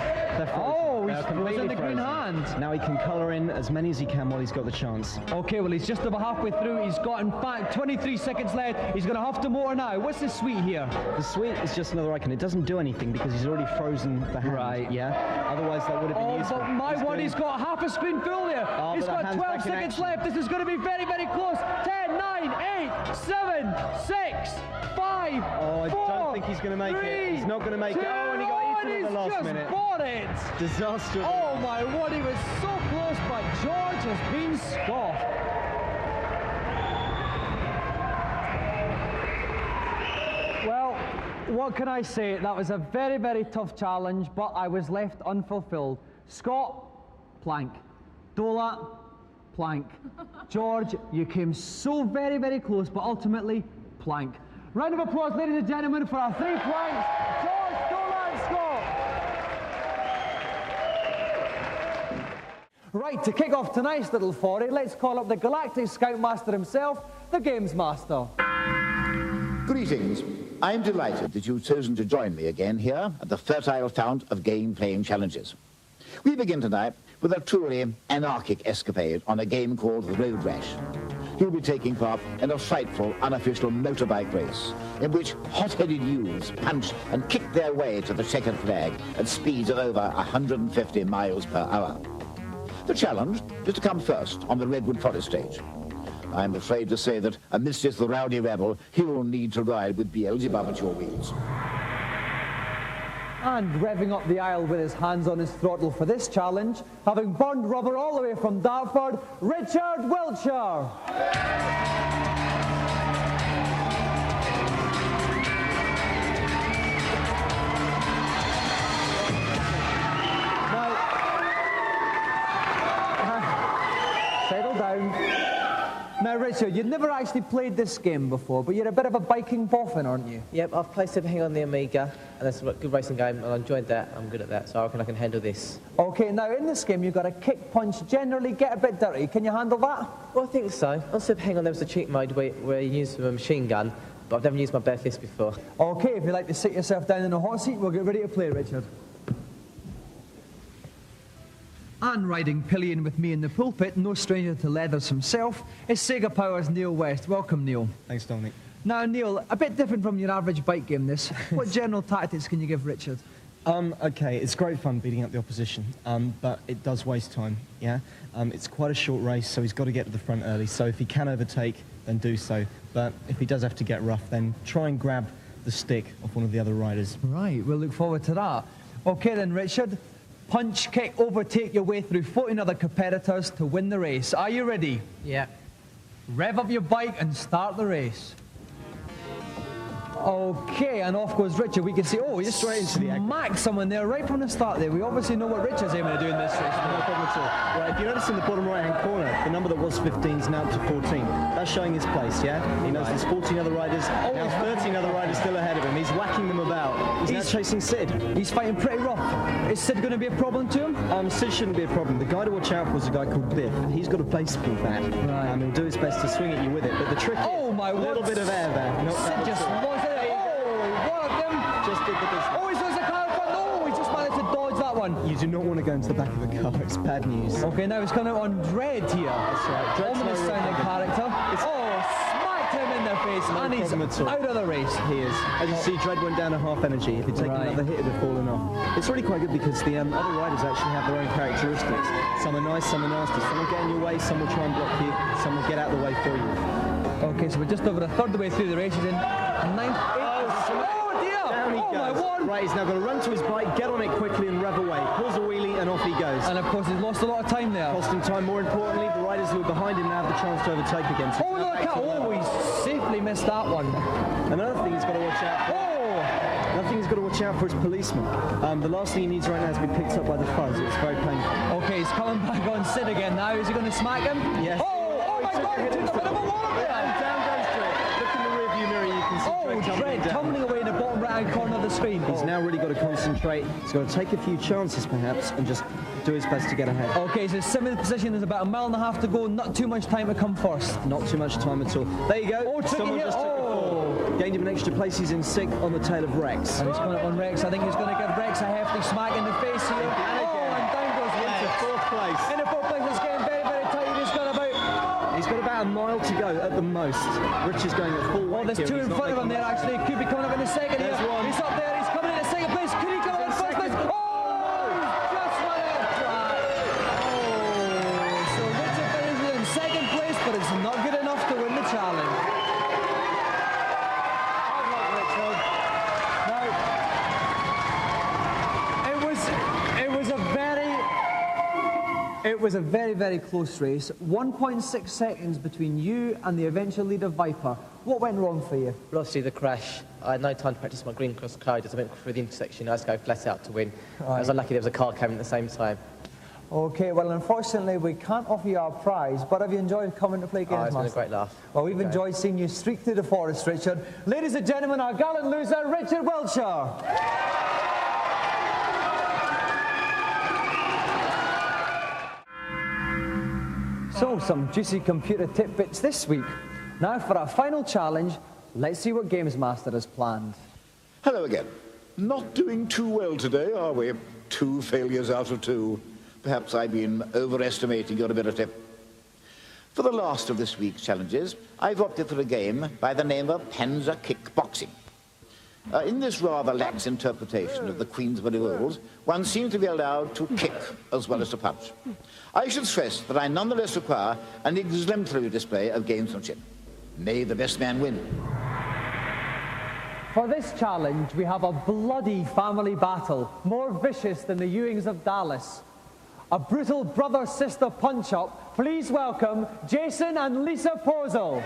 He's frozen the green hand. Now he can colour in as many as he can while he's got the chance. Okay, well, he's just over halfway through. He's got, in fact, 23 seconds left. He's going to have to motor now. What's the sweet here? The sweet is just another icon. It doesn't do anything because he's already frozen the hand. Right. Yeah? Otherwise, that would have been useful. But my one, he's got half a screen full there. He's got 12 seconds left. This is going to be very, very close. 10, 9, 8, 7, 6, 5, Oh, I don't think he's going to make it. He's not going to make it. Oh, and he got eaten at the last minute. He's just bought it. Disaster. Oh, my word, he was so close, but George has been scoffed. Well, what can I say? That was a very, very tough challenge, but I was left unfulfilled. Scott, plank. Dolat, plank. George, you came so very, very close, but ultimately, plank. Round of applause, ladies and gentlemen, for our 3 planks. George, Dolat, Scott. Right, to kick off tonight's little foray, let's call up the Galactic Scoutmaster himself, the Gamesmaster. Greetings. I'm delighted that you've chosen to join me again here at the fertile fount of game-playing challenges. We begin tonight with a truly anarchic escapade on a game called Road Rash. You'll be taking part in a frightful, unofficial motorbike race in which hot-headed youths punch and kick their way to the checkered flag at speeds of over 150 miles per hour. The challenge is to come first on the Redwood Forest stage. I'm afraid to say that, amidst the rowdy rabble, you'll need to ride with Beelzebub at your wheels. And revving up the aisle with his hands on his throttle for this challenge, having burned rubber all the way from Dartford, Richard Wiltshire. Settle down. Now, Richard, you've never actually played this game before, but you're a bit of a biking boffin, aren't you? Yep, I've played everything on the Amiga, and it's a good racing game, and I enjoyed that. I'm good at that, so I reckon I can handle this. Okay, now in this game, you've got to kick, punch, generally get a bit dirty. Can you handle that? Well, I think so. On Super Hang On, there was a cheat mode where you use a machine gun, but I've never used my bare fist before. Okay, if you'd like to sit yourself down in a hot seat, we'll get ready to play, Richard. And riding pillion with me in the pulpit, no stranger to leathers himself, is Sega Power's Neil West. Welcome, Neil. Thanks, Dominic. Now, Neil, a bit different from your average bike game, this. What general tactics can you give Richard? Okay, it's great fun beating up the opposition, but it does waste time, yeah? It's quite a short race, so he's got to get to the front early, so if he can overtake, then do so. But if he does have to get rough, then try and grab the stick of one of the other riders. Right, we'll look forward to that. Okay then, Richard. Punch, kick, overtake your way through 14 other competitors to win the race. Are you ready? Yeah. Rev up your bike and start the race. Okay, and off goes Richard. We can see, oh, he just Straight into the smacked someone there right from the start there. We obviously know what Richard's aiming to do in this race. No problem at all. Right, if you notice in the bottom right-hand corner, the number that was 15 is now up to 14. That's showing his place, yeah? He knows there's 14 other riders, now 13 other riders still ahead of him. He's whacking them about. He's now chasing Sid. He's fighting pretty rough. Is Sid going to be a problem to him? Sid shouldn't be a problem. The guy to watch out for is a guy called Biff. He's got a baseball bat. Right. He'll do his best to swing at you with it, but the trick is a little bit of air there. Sid just lost it. Just did the business. Oh, he's a car in front. No, he just managed to dodge that one. You do not want to go into the back of a car. It's bad news. Okay, now he's coming out on Dread here. That's right. Dread's ominous sounding character. Smacked him in the face, and he's out of the race. He is. As you see, Dread went down to half energy. If he'd taken another hit, it would have fallen off. It's really quite good because the other riders actually have their own characteristics. Some are nice, some are nasty. Some will get in your way, some will try and block you, some will get out of the way for you. Okay, so we're just over a third of the way through the race. He's in a ninth. Down he goes. Right, he's now got to run to his bike, get on it quickly and rev away. Pulls a wheelie and off he goes. And of course he's lost a lot of time there. Costing time. More importantly, the riders who are behind him now have the chance to overtake again. So he safely missed that one. Another thing he's got to watch out for. Another thing he's got to watch out for is policemen. The last thing he needs right now is to be picked up by the fuzz. It's very painful. Okay, he's coming back on Sid again now. Is he going to smack him? Yes. Oh my God, he took a bit of a wallop there. And down goes Dread. Look in the rearview mirror, you can see Dread tumbling away in the bottom right-hand corner of the screen. He's now really got to concentrate. He's got to take a few chances, perhaps, and just do his best to get ahead. Okay, so similar position. There's about a mile and a half to go. Not too much time to come first. Not too much time at all. There you go. Someone just took the fall. Gained him an extra place. He's in sick on the tail of Rex. And he's coming up on Rex. I think he's going to give Rex a hefty smack in the face here. And down goes Rex. Into fourth place. In the fourth place, it's getting very, very tight. He's got about a mile to go at the most. Rich is going at full weight. Oh, there's two in front of him there, actually. Could be coming up in the second here. One. He's up there. He's coming in at second place. Could he come up in first place? Oh, just run out of track. Oh, so Richard finishes in second place, but it's not good enough to win the challenge. Hard luck, Richard. Now, it was a very, very close race. 1.6 seconds between you and the eventual leader, Viper. What went wrong for you? Well, obviously the crash. I had no time to practice my green cross code as I went through the intersection. I had to go flat out to win. I was unlucky there was a car coming at the same time. Okay, well, unfortunately, we can't offer you our prize, but have you enjoyed coming to play Gamesmaster? It's been a great laugh. Well, we've enjoyed seeing you streak through the forest, Richard. Ladies and gentlemen, our gallant loser, Richard Wiltshire. So, some juicy computer tidbits this week. Now, for our final challenge, let's see what Gamesmaster has planned. Hello again. Not doing too well today, are we? 2 failures out of 2. Perhaps I've been overestimating your ability. For the last of this week's challenges, I've opted for a game by the name of Panzer Kickboxing. In this rather lax interpretation of the Queensberry rules, one seems to be allowed to kick as well as to punch. I should stress that I nonetheless require an exemplary display of gamesmanship. May the best man win. For this challenge, we have a bloody family battle, more vicious than the Ewings of Dallas. A brutal brother-sister punch-up. Please welcome Jason and Lisa Posel.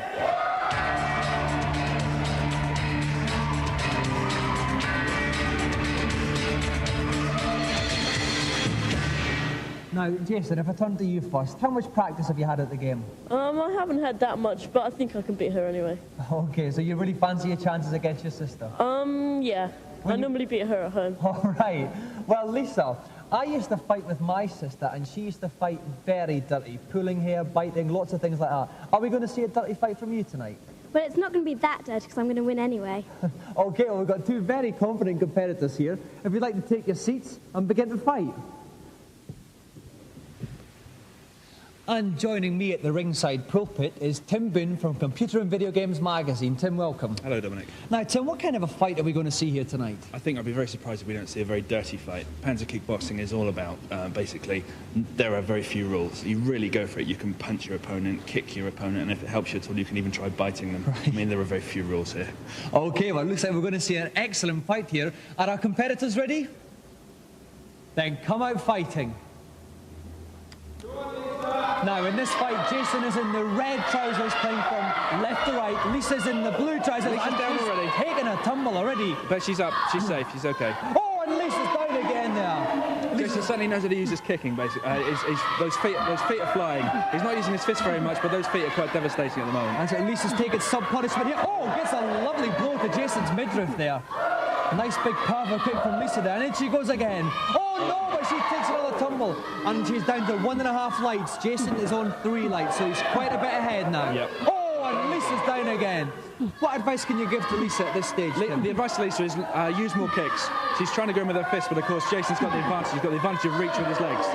Now, Jason, if I turn to you first, how much practice have you had at the game? I haven't had that much, but I think I can beat her anyway. Okay, so you really fancy your chances against your sister? Yeah. I normally beat her at home. All right. Well, Lisa, I used to fight with my sister, and she used to fight very dirty, pulling hair, biting, lots of things like that. Are we going to see a dirty fight from you tonight? Well, it's not going to be that dirty because I'm going to win anyway. Okay, well, we've got two very confident competitors here. If you'd like to take your seats and begin to fight. And joining me at the ringside pulpit is Tim Boone from Computer and Video Games Magazine. Tim, welcome. Hello, Dominic. Now, Tim, what kind of a fight are we going to see here tonight? I think I'd be very surprised if we don't see a very dirty fight. Panzer kickboxing is all about, basically, there are very few rules. You really go for it. You can punch your opponent, kick your opponent, and if it helps you at all, you can even try biting them. Right. I mean, there are very few rules here. Okay, well, it looks like we're going to see an excellent fight here. Are our competitors ready? Then come out fighting. Now, in this fight, Jason is in the red trousers playing from left to right. Lisa's in the blue trousers. Lisa's down already. Taking a tumble already. But she's up. She's safe. She's okay. Oh, and Lisa's down again there. Jason certainly knows how to use his kicking, basically. Those feet are flying. He's not using his fists very much, but those feet are quite devastating at the moment. And so Lisa's taking some punishment here. Oh, gets a lovely blow to Jason's midriff there. A nice big powerful kick from Lisa there. And then she goes again. Oh, no, but she takes another tumble. And she's down to 1.5 lights. Jason is on 3 lights, so he's quite a bit ahead now. Yep. Oh, and Lisa's down again. What advice can you give to Lisa at this stage, Tim? The advice to Lisa is use more kicks. She's trying to go in with her fists, but of course Jason's got the advantage. He's got the advantage of reach with his legs.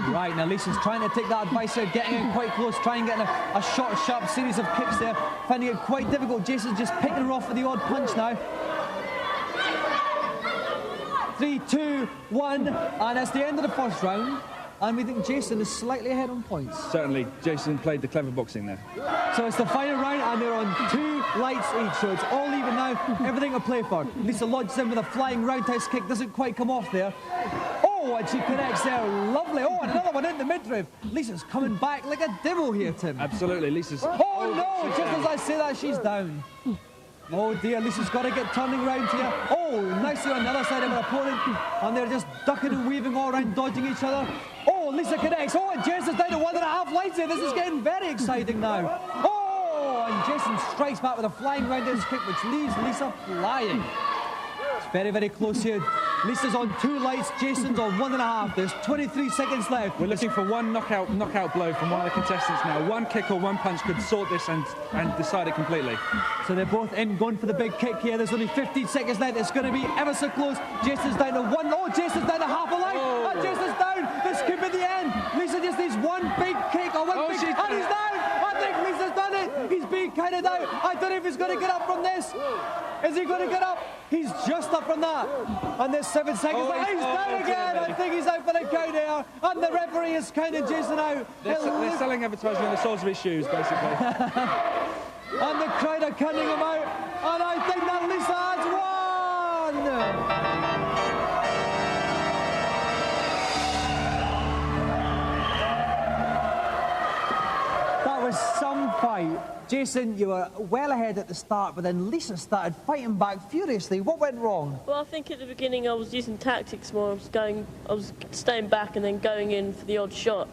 Right, now Lisa's trying to take that advice here, getting in quite close, trying getting a short, sharp series of kicks there, finding it quite difficult. Jason's just picking her off with the odd punch now. 3, 2, 1, and it's the end of the first round. And we think Jason is slightly ahead on points. Certainly, Jason played the clever boxing there. So it's the final round, and they're on 2 lights each, so it's all even now. Everything to play for. Lisa lodges in with a flying roundhouse kick, doesn't quite come off there. Oh, and she connects there, lovely. Oh, and another one in the midriff. Lisa's coming back like a devil here, Tim. Absolutely, Lisa's... Oh, no, just as I say that, she's down. Oh dear, Lisa's got to get turning round here. Oh, nicely on the other side of her opponent. And they're just ducking and weaving all around, dodging each other. Oh, Lisa connects. Oh, and Jason's down to 1.5 lights here. This is getting very exciting now. Oh, and Jason strikes back with a flying roundhouse kick, which leaves Lisa flying. It's very, very close here. Lisa's on 2 lights, Jason's on 1.5. There's 23 seconds left. We're looking for one knockout blow from one of the contestants now. One kick or one punch could sort this and decide it completely. So they're both in, going for the big kick here. There's only 15 seconds left. It's going to be ever so close. Jason's down to 1. Oh, Jason's down to half a light. Oh. And Jason's down. This could be the end. Lisa just needs one big kick or one big kick. And he's down. I think Lisa's done it. He's being counted out. I don't know if he's going to get up from this. Is he going to get up? He's just up from that. And there's 7 seconds left. He's down again. I think he's out for the count here. And the referee is counting Jason out. They're selling advertising on the soles of his shoes, basically. And the crowd are counting him out. And I think that Lisa has won. That was some fight. Jason, you were well ahead at the start, but then Lisa started fighting back furiously. What went wrong? Well, I think at the beginning I was using tactics more. I was staying back and then going in for the odd shot.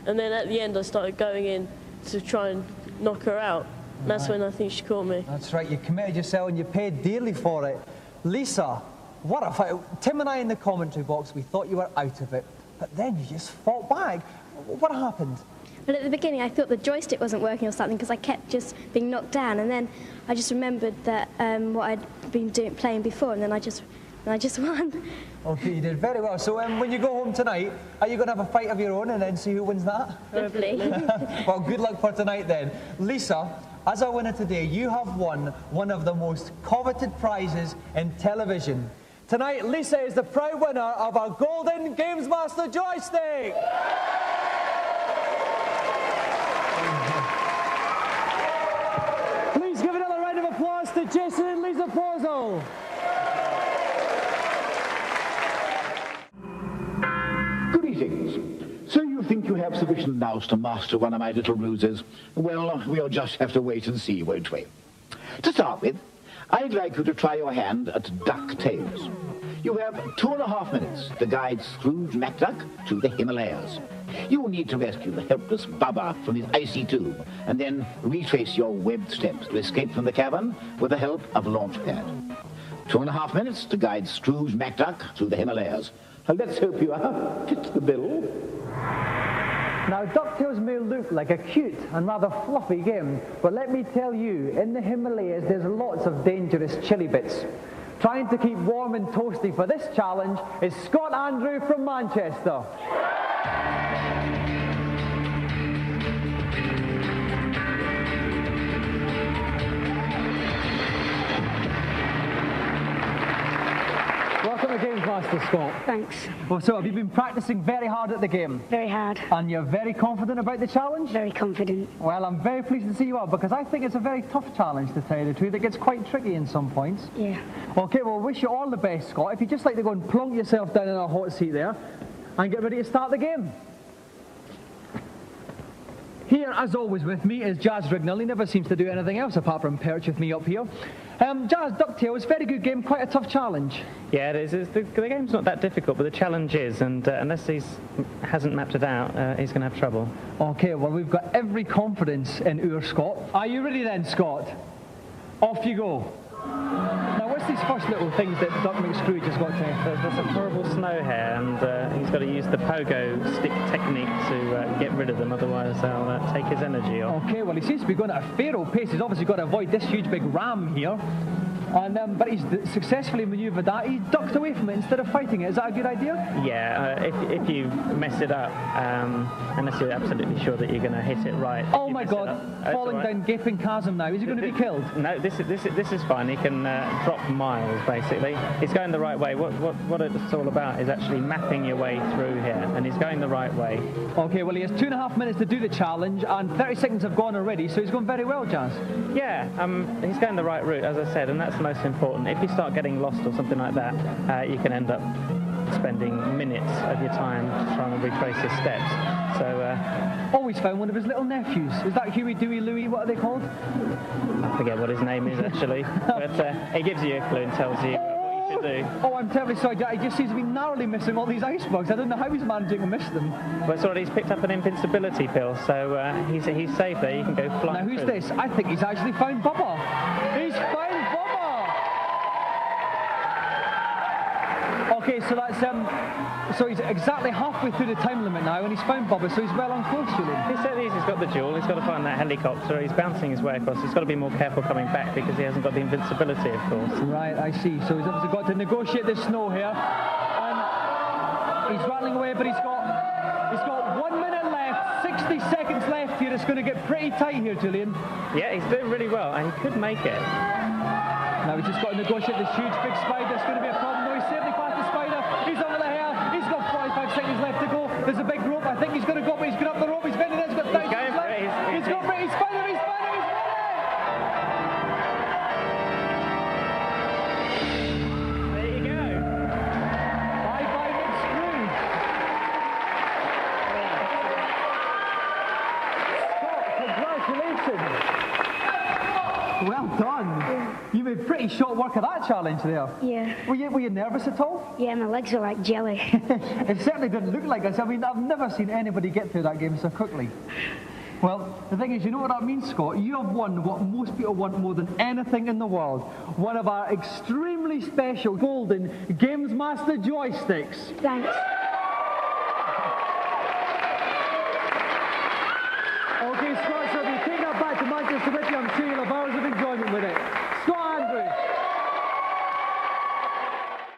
And then at the end I started going in to try and knock her out. And that's when I think she caught me. That's right, you committed yourself and you paid dearly for it. Lisa, what a fight. Tim and I in the commentary box, we thought you were out of it, but then you just fought back. What happened? But at the beginning, I thought the joystick wasn't working or something because I kept just being knocked down. And then I just remembered that what I'd been playing before, and then I just won. Okay, you did very well. So when you go home tonight, are you going to have a fight of your own and then see who wins that? Hopefully. Well, good luck for tonight then. Lisa, as our winner today, you have won one of the most coveted prizes in television. Tonight, Lisa is the proud winner of our Golden Gamesmaster joystick. Please give another round of applause to meet Jason and Lisa Porzol. Greetings. So you think you have sufficient nous to master one of my little ruses? Well, we'll just have to wait and see, won't we? To start with, I'd like you to try your hand at DuckTales. You have 2.5 minutes to guide Scrooge McDuck to the Himalayas. You need to rescue the helpless Bubba from his icy tube, and then retrace your webbed steps to escape from the cavern with the help of a launchpad. 2.5 minutes to guide Scrooge McDuck to the Himalayas. Let's hope you fit the bill. Now, DuckTales may look like a cute and rather fluffy game, but let me tell you, in the Himalayas there's lots of dangerous chili bits. Trying to keep warm and toasty for this challenge is Scott Andrew from Manchester. Welcome to Gamesmaster, Scott. Thanks. Well, so have you been practicing very hard at the game? Very hard. And you're very confident about the challenge? Very confident. Well, I'm very pleased to see you are, because I think it's a very tough challenge, to tell you the truth. It gets quite tricky in some points. Yeah. Okay, well, wish you all the best, Scott. If you'd just like to go and plonk yourself down in a hot seat there and get ready to start the game. Here, as always with me, is Jazz Rignall. He never seems to do anything else apart from perch with me up here. Jazz, DuckTales, very good game, quite a tough challenge. Yeah, it is. The game's not that difficult, but the challenge is, and unless he hasn't mapped it out, he's going to have trouble. Okay, well, we've got every confidence in our Scott. Are you ready then, Scott? Off you go. Now, what's these first little things that Duck McScrooge has got to... There's some horrible snow here, and he's got to use the pogo stick technique to get rid of them, otherwise they'll take his energy off. Okay, well, he seems to be going at a pharaoh pace. He's obviously got to avoid this huge big ram here. And, but he's successfully manoeuvred that. He ducked away from it instead of fighting it. Is that a good idea? Yeah, if you mess it up, unless you're absolutely sure that you're going to hit it right. Oh my God, falling down gaping chasm now. Is he going to be killed? No, this is fine. He can drop miles, basically. He's going the right way. What it's all about is actually mapping your way through here, and he's going the right way. Okay, well, he has 2.5 minutes to do the challenge, and 30 seconds have gone already, so he's going very well, Jazz. Yeah, he's going the right route, as I said, and that's the most important. If you start getting lost or something like that, you can end up spending minutes of your time trying to retrace his steps. So, always found one of his little nephews. Is that Huey, Dewey, Louie? What are they called? I forget what his name is actually, but it gives you a clue and tells you what you should do. Oh, I'm terribly sorry. He just seems to be narrowly missing all these icebergs. I don't know how he's managing to miss them. But sorry, he's picked up an invincibility pill, so he's safe there. You can go flying. Now, who's this? I think he's actually found Bubba. He's found Bubba. Okay, so that's so he's exactly halfway through the time limit now, and he's found Bubba, so he's well on course, Julian. He said he's got the jewel. He's got to find that helicopter. He's bouncing his way across. He's got to be more careful coming back because he hasn't got the invincibility, of course. Right, I see. So he's obviously got to negotiate the snow here, and he's rattling away, but he's got 1 minute left, 60 seconds left here. It's going to get pretty tight here, Julian. Yeah, he's doing really well, and he could make it. Now he's just got to negotiate this huge big spider. It's going to be a problem. No, he's certainly past the spider. He's under the hair. He's got 45 seconds left to go. There's a big rope. I think he's going to go, but he's got up the rope. He's bending it. He's got 30 seconds left. He's got British spider. He's spider. He's ready. There you go. Bye-bye, McScrooge. Scott, congratulations. Well done. You made pretty short work of that challenge there. Yeah. Were you nervous at all? Yeah, my legs are like jelly. It certainly didn't look like this. I mean, I've never seen anybody get through that game so quickly. Well, the thing is, you know what that means, Scott? You have won what most people want more than anything in the world. One of our extremely special golden Gamesmaster joysticks. Thanks. Okay, Scott, so if you take that back to Manchester with you, I'm sure you'll have hours of enjoyment with it. Scott Andrews.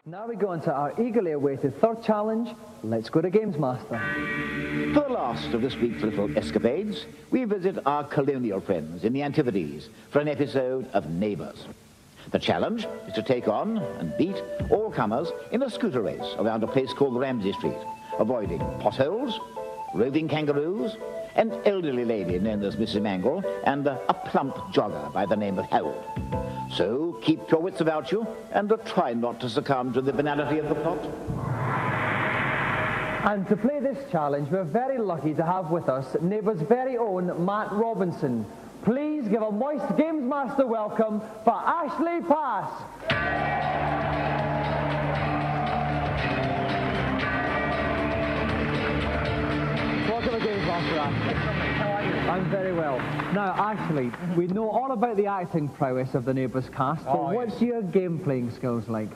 Now we go into our eagerly awaited third challenge. Let's go to Gamesmaster. For the last of this week's little escapades, we visit our colonial friends in the Antipodes for an episode of Neighbours. The challenge is to take on and beat all comers in a scooter race around a place called Ramsey Street, avoiding potholes, roving kangaroos, an elderly lady known as Mrs. Mangle, and a plump jogger by the name of Harold. So keep your wits about you and try not to succumb to the banality of the plot. And to play this challenge, we're very lucky to have with us Neighbour's very own Matt Robinson. Please give a moist Gamesmaster welcome for Ashley Pass. Welcome to Gamesmaster, Ashley. How are you? I'm very well. Now, Ashley, we know all about the acting prowess of the Neighbours cast, but what's your game-playing skills like?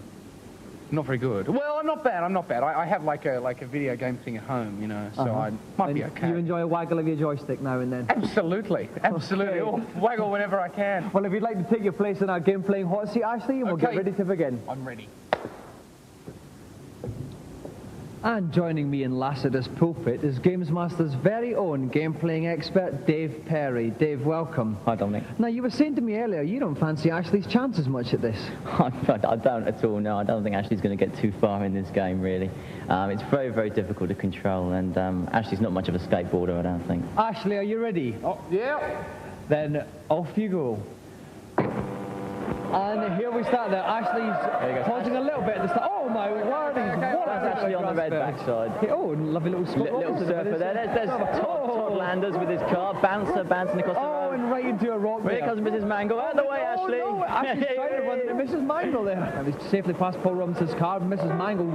Not very good. Well, I'm not bad. I have like a video game thing at home, you know, so I might be okay. You enjoy a waggle of your joystick now and then? Absolutely. Okay. I'll waggle whenever I can. Well, if you'd like to take your place in our game-playing hot seat, Ashley, we'll get ready to begin. I'm ready. And joining me in Lassiter's pulpit is Gamesmaster's very own game-playing expert, Dave Perry. Dave, welcome. Hi, Dominic. Now, you were saying to me earlier, you don't fancy Ashley's chances much at this. I don't at all, no. I don't think Ashley's going to get too far in this game, really. It's very, very difficult to control, and Ashley's not much of a skateboarder, I don't think. Ashley, are you ready? Oh, yeah. Then off you go. And here we start now. Ashley's pausing a little bit at the start. Oh my word! That's Ashley on the red backside. Oh, lovely little surfer there. There's Todd Landers with his car, bouncing across the road. Oh, and right into a rock. Here comes Mrs. Mangle. Out of the way, Ashley. No, Ashley's trying to run into Mrs. Mangle there. And he's safely past Paul Robinson's car. Mrs. Mangle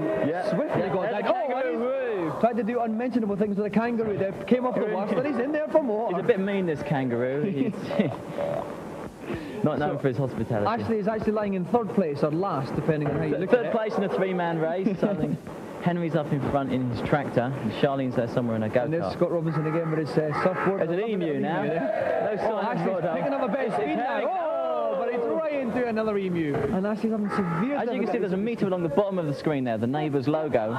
swiftly got down. Oh, tried to do unmentionable things with a kangaroo there. Came off the worst, but he's in there for more. He's a bit mean, this kangaroo. He's not known for his hospitality. Ashley is actually lying in third place or last, depending on how you look at it. Third place in a three-man race. So I think Henry's up in front in his tractor, and Charlene's there somewhere in a go-kart. And there's Scott Robinson again with his surfboard. There's an emu now. Ashley's picking up a bit of speed now. But he's right into another emu. And Ashley's having severe... As you can see, there's a meter along the bottom of the screen there, the Neighbours logo.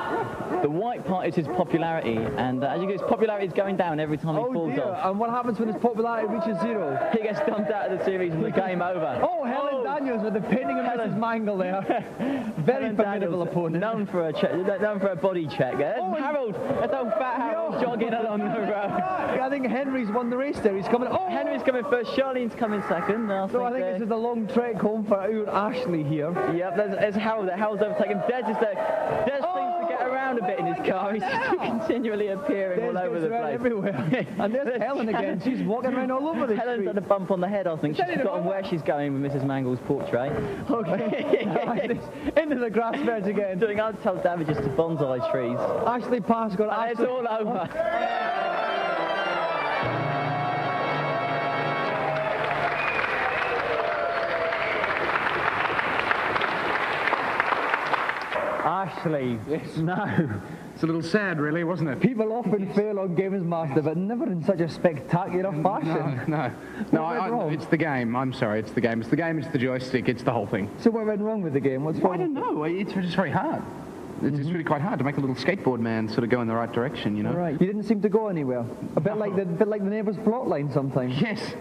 The white part is his popularity, and as you can see, his popularity is going down every time he falls off. And what happens when his popularity reaches zero? He gets dumped out of the series and the game over. Oh, Helen Daniels with the pinning of Mrs. Mangle there. Very formidable opponent. Known for a body check. Oh, Harold, that's old fat Harold jogging along the road. I think Henry's won the race there. He's coming. Oh, Henry's coming first. Charlene's coming second. I think this is a long trek home for our Ashley here. Yep, there's Harold. Harold's overtaken. Des is there. Des seems to get around a bit in his car. He's just continually appearing all over the place. Everywhere. And there's Helen again. She's walking around all over the street. Helen's had a bump on the head, I think. She's forgotten where she's going with Mrs. Mangle's portrait. Okay. Into the grass beds again. Doing untold damages to bonsai trees. Ashley Pass got it's all over. Ashley, no. It's a little sad, really, wasn't it? People often fail on Gamesmaster, but never in such a spectacular fashion. No, it's the game. I'm sorry, it's the game. It's the game, it's the joystick, it's the whole thing. So what went wrong with the game? What's wrong? I don't know. It's just very hard. It's really quite hard to make a little skateboard man sort of go in the right direction, you know. Right. You didn't seem to go anywhere. A bit like the Neighbours plotline sometimes. Yes.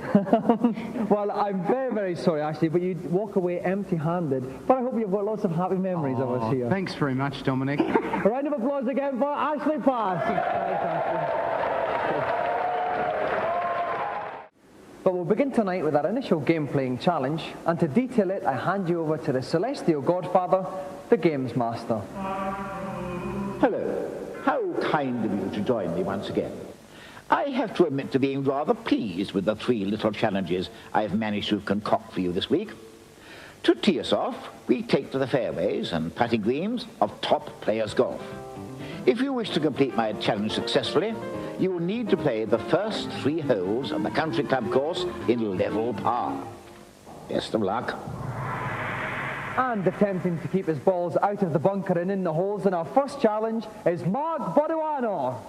Well, I'm very, very sorry, Ashley, but you walk away empty-handed. But I hope you've got lots of happy memories of us here. Thanks very much, Dominic. A round of applause again for Ashley Pass. But we'll begin tonight with our initial game-playing challenge, and to detail it, I hand you over to the celestial godfather, the Gamesmaster. Hello. How kind of you to join me once again. I have to admit to being rather pleased with the 3 little challenges I've managed to concoct for you this week. To tee us off, we take to the fairways and putting greens of Top Players Golf. If you wish to complete my challenge successfully, you will need to play the first 3 holes of the country club course in level par. Best of luck. And attempting to keep his balls out of the bunker and in the holes in our first challenge is Mark Boduano.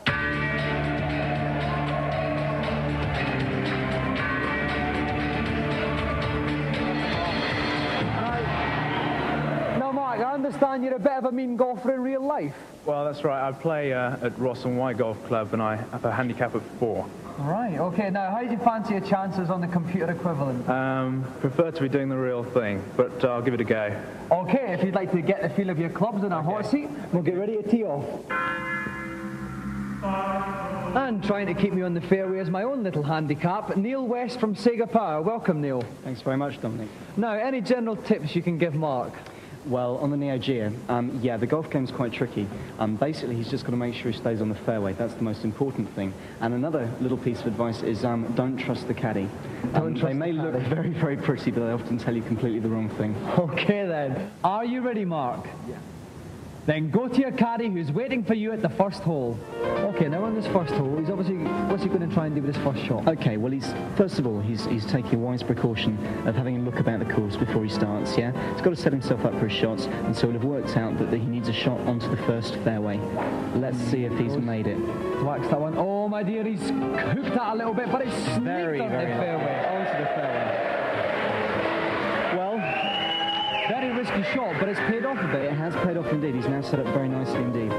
Now, Mark, I understand you're a bit of a mean golfer in real life. Well, that's right. I play at Ross and White Golf Club, and I have a handicap of 4. Right, okay. Now, how do you fancy your chances on the computer equivalent? Prefer to be doing the real thing, but I'll give it a go. Okay, if you'd like to get the feel of your clubs in our hot seat, we'll get ready to tee off. And trying to keep me on the fairway is my own little handicap, Neil West from Sega Power. Welcome, Neil. Thanks very much, Dominic. Now, any general tips you can give Mark? Well, on the Neo Geo, yeah, the golf game's quite tricky. Basically, he's just got to make sure he stays on the fairway. That's the most important thing. And another little piece of advice is don't trust the caddy. They may look very, very pretty, but they often tell you completely the wrong thing. Okay, then. Are you ready, Mark? Yeah. Then go to your caddy who's waiting for you at the first hole. Okay, now on this first hole, he's obviously, what's he going to try and do with his first shot? Okay, well, first of all, he's taking a wise precaution of having a look about the course before he starts, yeah? He's got to set himself up for his shots, and so he'll have worked out that he needs a shot onto the first fairway. Let's see if he's made it. Whacks that one. Oh, my dear, he's cooked that a little bit, but it's very, onto the fairway. Onto the fairway. Very risky shot, but it's paid off a bit. It has paid off indeed. He's now set up very nicely indeed.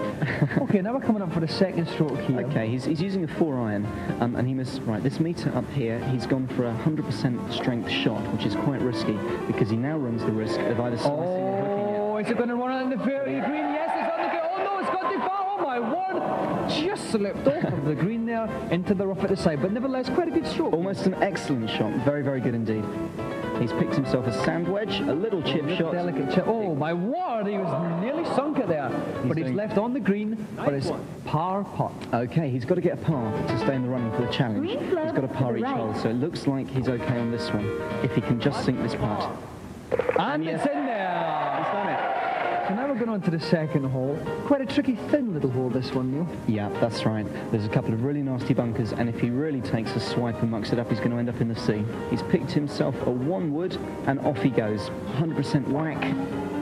Okay, now we're coming up for the second stroke here. Okay, he's using a 4-iron, and he must, right, this meter up here, he's gone for a 100% strength shot, which is quite risky, because he now runs the risk of either slicing or hooking it. Oh, is it going to run out in the fairway green? Yes, it's on the green. Oh, no, it's got too far. Oh, my word. Just slipped off of the green there into the rough at the side, but nevertheless, quite a good stroke. Almost an excellent shot. Very, very good indeed. He's picked himself a sand wedge, a little chip shot. Delicate chip. Oh, my word, he was nearly sunk it there. But he's left on the green for his par putt. Okay, he's got to get a par to stay in the running for the challenge. He's got a par each hole, so it looks like he's okay on this one, if he can just sink this putt. And it's in there! He's done it. So now we're going on to the second hole. Quite a tricky, thin little hole, this one, Neil. Yeah, that's right. There's a couple of really nasty bunkers, and if he really takes a swipe and mucks it up, he's going to end up in the sea. He's picked himself a 1-wood, and off he goes. 100% whack.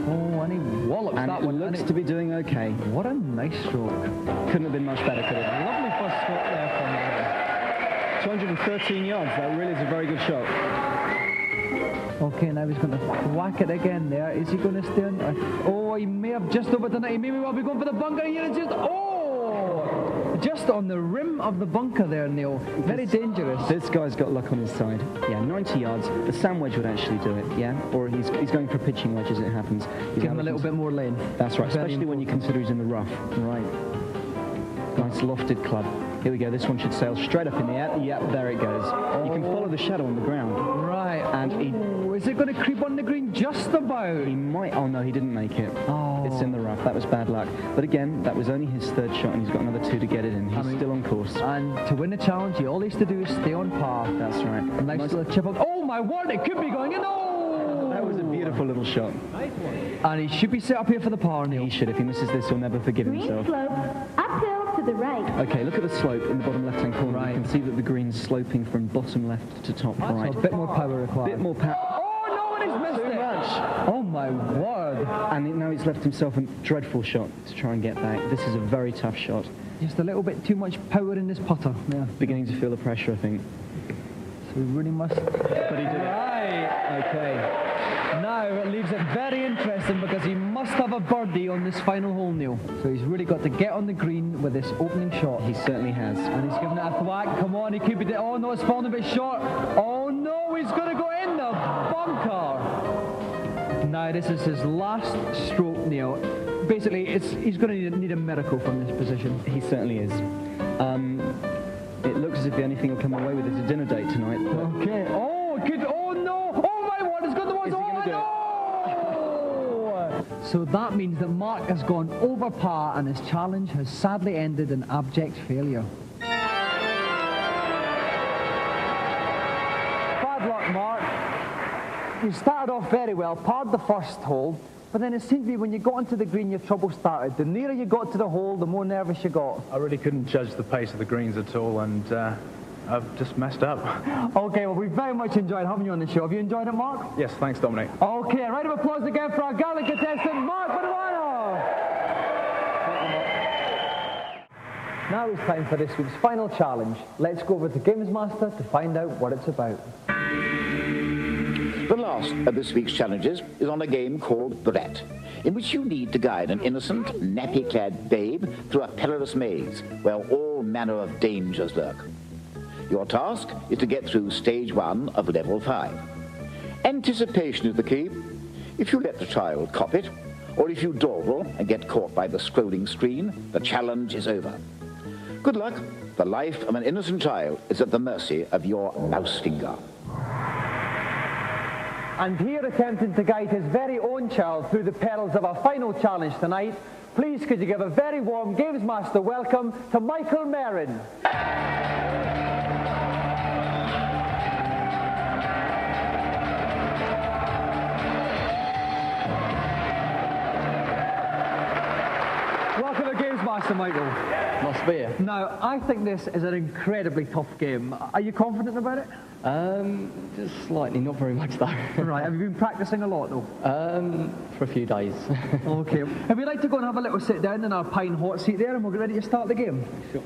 Oh, and he wallops and that one. Looks to be doing okay. What a nice stroke. Couldn't have been much better, could it? Lovely first stroke there from 213 yards. That really is a very good shot. Okay, now he's going to whack it again there. Is he going to stay on? Oh, he may have just overdone it. He may well be going for the bunker here. It's just, just on the rim of the bunker there, Neil. Very dangerous. This guy's got luck on his side. Yeah, 90 yards. The sand wedge would actually do it, yeah? Or he's going for a pitching wedge as it happens. Give him a little bit more lane. That's right, especially when you consider he's in the rough. Right. Nice lofted club. Here we go. This one should sail straight up in the air. Yep, there it goes. You can follow the shadow on the ground. Right. And is it going to creep on the green just about? He might. Oh, no, he didn't make it. Oh. It's in the rough. That was bad luck. But again, that was only his third shot, and he's got another 2 to get it in. He's still on course. And to win the challenge, all he has to do is stay on par. That's right. Nice little chip up. Oh, my word, it could be going in. Oh! That was a beautiful little shot. And he should be set up here for the par, Neil. He should. If he misses this, he'll never forgive himself. Green slope, uphill to the right. Okay, look at the slope in the bottom left-hand corner. Right. You can see that the green's sloping from bottom left to top right. So a bit more power required. Bit more power. Oh, no, and he's missed it. Oh, my word. And now he's left himself a dreadful shot to try and get back. This is a very tough shot. Just a little bit too much power in this putter. Yeah. Beginning to feel the pressure, I think. So he really must... But he did it. Right. Okay. Now it leaves it very interesting because he must have a birdie on this final hole, Neil. So he's really got to get on the green with this opening shot. He certainly has. And he's giving it a thwack. Come on, he could be... Oh, no, it's falling a bit short. Oh, no, he's going to go in the bunker. Now, this is his last stroke, Neil. Basically, he's going to need a miracle from this position. He certainly is. It looks as if the only thing he'll come away with is a dinner date tonight. Okay. Oh, good. Oh, no. Oh, my word. It's got the ones. So that means that Mark has gone over par and his challenge has sadly ended in abject failure. Bad luck, Mark. You started off very well, parred the first hole, but then it seemed to be when you got onto the green your trouble started. The nearer you got to the hole, the more nervous you got. I really couldn't judge the pace of the greens at all, and I've just messed up. Okay, well, we've very much enjoyed having you on the show. Have you enjoyed it, Mark? Yes, thanks, Dominic. Okay, a round of applause again for our gallant contestant, Mark Manuano. Now it's time for this week's final challenge. Let's go over to Gamesmaster to find out what it's about. The last of this week's challenges is on a game called The Rat, in which you need to guide an innocent, nappy-clad babe through a perilous maze where all manner of dangers lurk. Your task is to get through stage 1 of level 5. Anticipation is the key. If you let the child cop it, or if you dawdle and get caught by the scrolling screen, the challenge is over. Good luck. The life of an innocent child is at the mercy of your mouse finger. And here, attempting to guide his very own child through the perils of our final challenge tonight, please could you give a very warm Gamesmaster welcome to Michael Merrin. Welcome to Gamesmaster, Michael. Nice to be here. Now, I think this is an incredibly tough game. Are you confident about it? Just slightly, not very much though. Right, have you been practicing a lot though? For a few days. Okay. If you'd like to go and have a little sit down in our pine hot seat there and we'll get ready to start the game. Sure.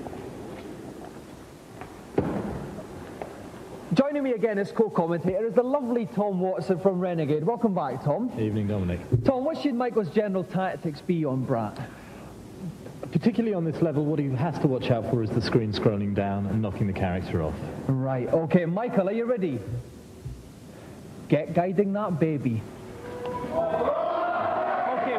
Joining me again as co-commentator is the lovely Tom Watson from Renegade. Welcome back, Tom. Evening, Dominic. Tom, what should Michael's general tactics be on Brat? Particularly on this level, what he has to watch out for is the screen scrolling down and knocking the character off. Right, okay. Michael, are you ready? Get guiding that baby. Okay,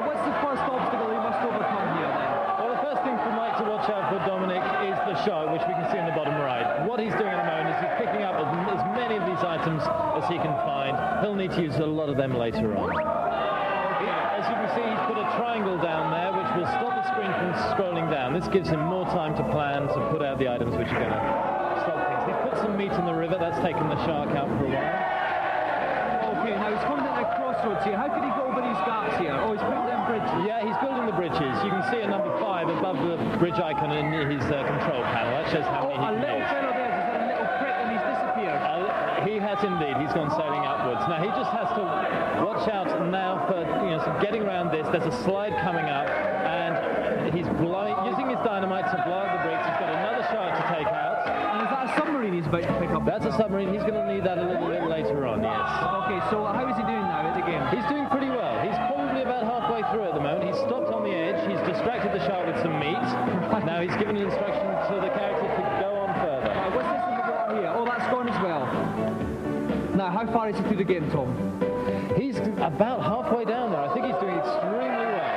what's the first obstacle he must overcome here then? Well, the first thing for Mike to watch out for, Dominic, is the shark, which we can see in the bottom right. What he's doing at the moment is he's picking up as many of these items as he can find. He'll need to use a lot of them later on. As you can see, he's put a triangle down there, which will stop the screen from scrolling down. This gives him more time to plan, to put out the items which are going to stop things. He's put some meat in the river. That's taken the shark out for a while. Okay, now he's coming at a crossroads here. How can he go over these gaps here? Oh, he's putting them bridges. Yeah, he's building the bridges. You can see at number 5 above the bridge icon in his control panel. That shows how many he can use. A little fellow there, there's a little prick and he's disappeared. He has indeed. He's gone sailing upwards. Now he just has to watch out now for getting around this. There's a slide coming up, and he's using his dynamite to blow up the bricks. He's got another shark to take out. And is that a submarine he's about to pick up? That's a submarine. He's going to need that a little bit later on. Yes. Okay. So how is he doing now at the game? He's doing pretty well. He's probably about halfway through at the moment. He's stopped on the edge. He's distracted the shark with some meat. Now he's given an instruction to the character to go on further. What's this in the water here? Oh, that's gone as well. Now, how far is he through the game, Tom? He's about halfway down there. I think he's doing extremely well.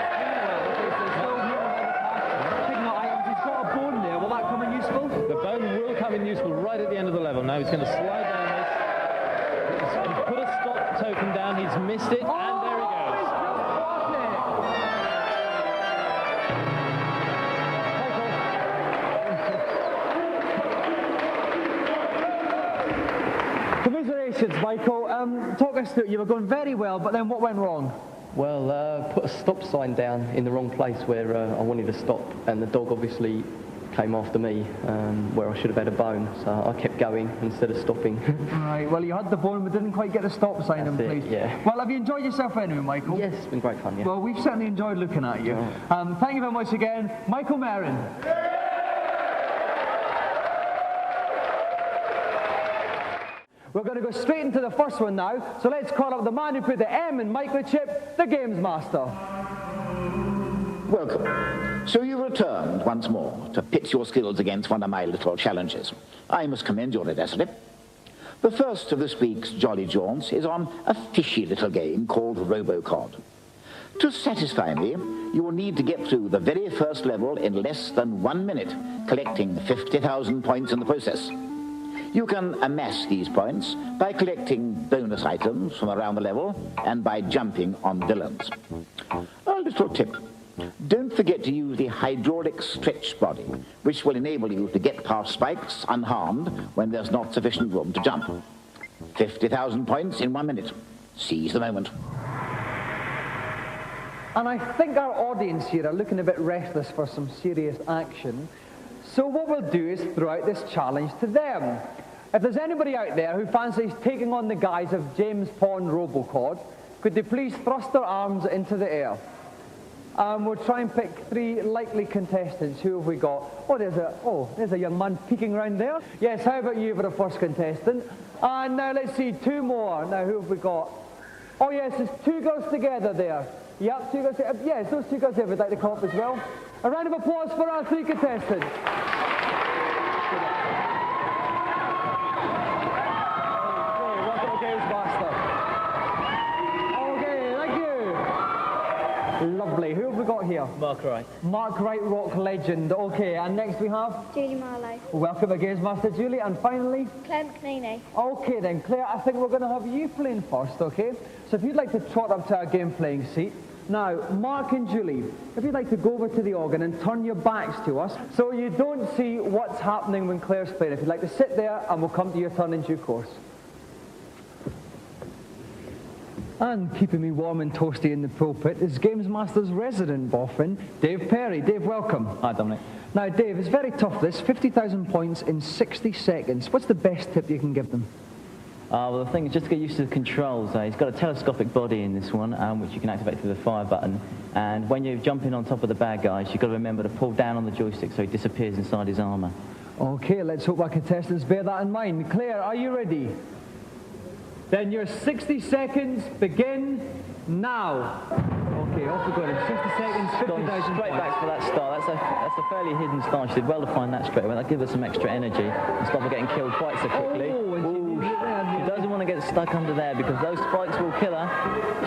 Picking up items. He's got a bone there. Will that come in useful? The bone will come in useful right at the end of the level. Now he's going to slide down this. He's put a stop token down. He's missed it, and there he goes. Commiserations, Michael. Talk us through it. You were going very well, but then what went wrong? Well, put a stop sign down in the wrong place where I wanted to stop, and the dog obviously came after me where I should have had a bone, so I kept going instead of stopping. Right, well, you had the bone but didn't quite get the stop sign in place. Yeah. Well, have you enjoyed yourself anyway, Michael? Yes, it's been great fun, yeah. Well, we've certainly enjoyed looking at you. Thank you very much again, Michael Merrin. We're going to go straight into the first one now, so let's call up the man who put the M in microchip, the Gamesmaster. Welcome. So you've returned once more to pit your skills against one of my little challenges. I must commend your audacity. The first of this week's Jolly Jaunts is on a fishy little game called Robocod. To satisfy me, you will need to get through the very first level in less than 1 minute, collecting 50,000 points in the process. You can amass these points by collecting bonus items from around the level and by jumping on villains. A little tip. Don't forget to use the hydraulic stretch body, which will enable you to get past spikes unharmed when there's not sufficient room to jump. 50,000 points in 1 minute. Seize the moment. And I think our audience here are looking a bit restless for some serious action. So what we'll do is throw out this challenge to them. If there's anybody out there who fancies taking on the guise of James Bond Robocod, could they please thrust their arms into the air? We'll try and pick 3 likely contestants. Who have we got? There's a young man peeking around there. Yes, how about you for the first contestant? And now let's see, 2 more. Now who have we got? Oh yes, there's 2 girls together there. Yep, 2 girls together. Yes, those 2 girls there would like to come up as well. A round of applause for our 3 contestants. Lovely. Who have we got here? Mark Wright. Mark Wright, rock legend. Okay, and next we have? Julie Marlowe. Welcome to Gamesmaster, Julie. And finally? Claire McNeely. Okay then, Claire, I think we're going to have you playing first, okay? So if you'd like to trot up to our game playing seat. Now, Mark and Julie, if you'd like to go over to the organ and turn your backs to us so you don't see what's happening when Claire's playing. If you'd like to sit there, and we'll come to your turn in due course. And keeping me warm and toasty in the pulpit is Gamesmaster's resident boffin, Dave Perry. Dave, welcome. Hi, Dominic. Now, Dave, it's very tough this. 50,000 points in 60 seconds. What's the best tip you can give them? Well, the thing is just to get used to the controls. He's got a telescopic body in this one, which you can activate through the fire button. And when you're jumping on top of the bad guys, you've got to remember to pull down on the joystick so he disappears inside his armour. Okay, let's hope our contestants bear that in mind. Claire, are you ready? Then your 60 seconds begin now. Okay, off we go then. 60 seconds, 50,000 straight back for that star. That's a fairly hidden star. She did well to find that straight away. That gives her some extra energy and stop her getting killed quite so quickly. She doesn't want to get stuck under there because those spikes will kill her.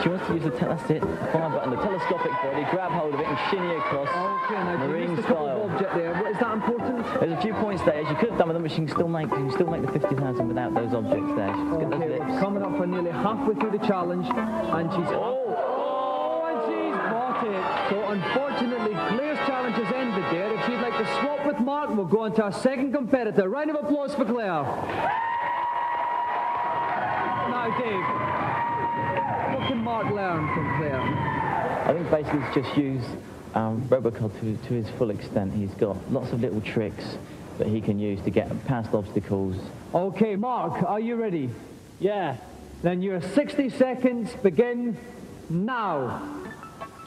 She wants to use the that's it, fire button, the telescopic body, grab hold of it and shinny across. Okay, now marine you style. Object there. Is that important? There's a few points there. She could have done with them, but she can still make the 50,000 without those objects there. She's got those lips. We're coming up for nearly halfway through the challenge, and she's and she's bought it. So unfortunately, Claire's challenge has ended there. If she'd like to swap with Mark, we'll go on to our second competitor. Round of applause for Claire. Now, Dave, what can Mark learn from Claire? I think basically it's just use Robocop to his full extent. He's got lots of little tricks that he can use to get past obstacles. Okay, Mark, are you ready? Yeah. Then your 60 seconds begin now.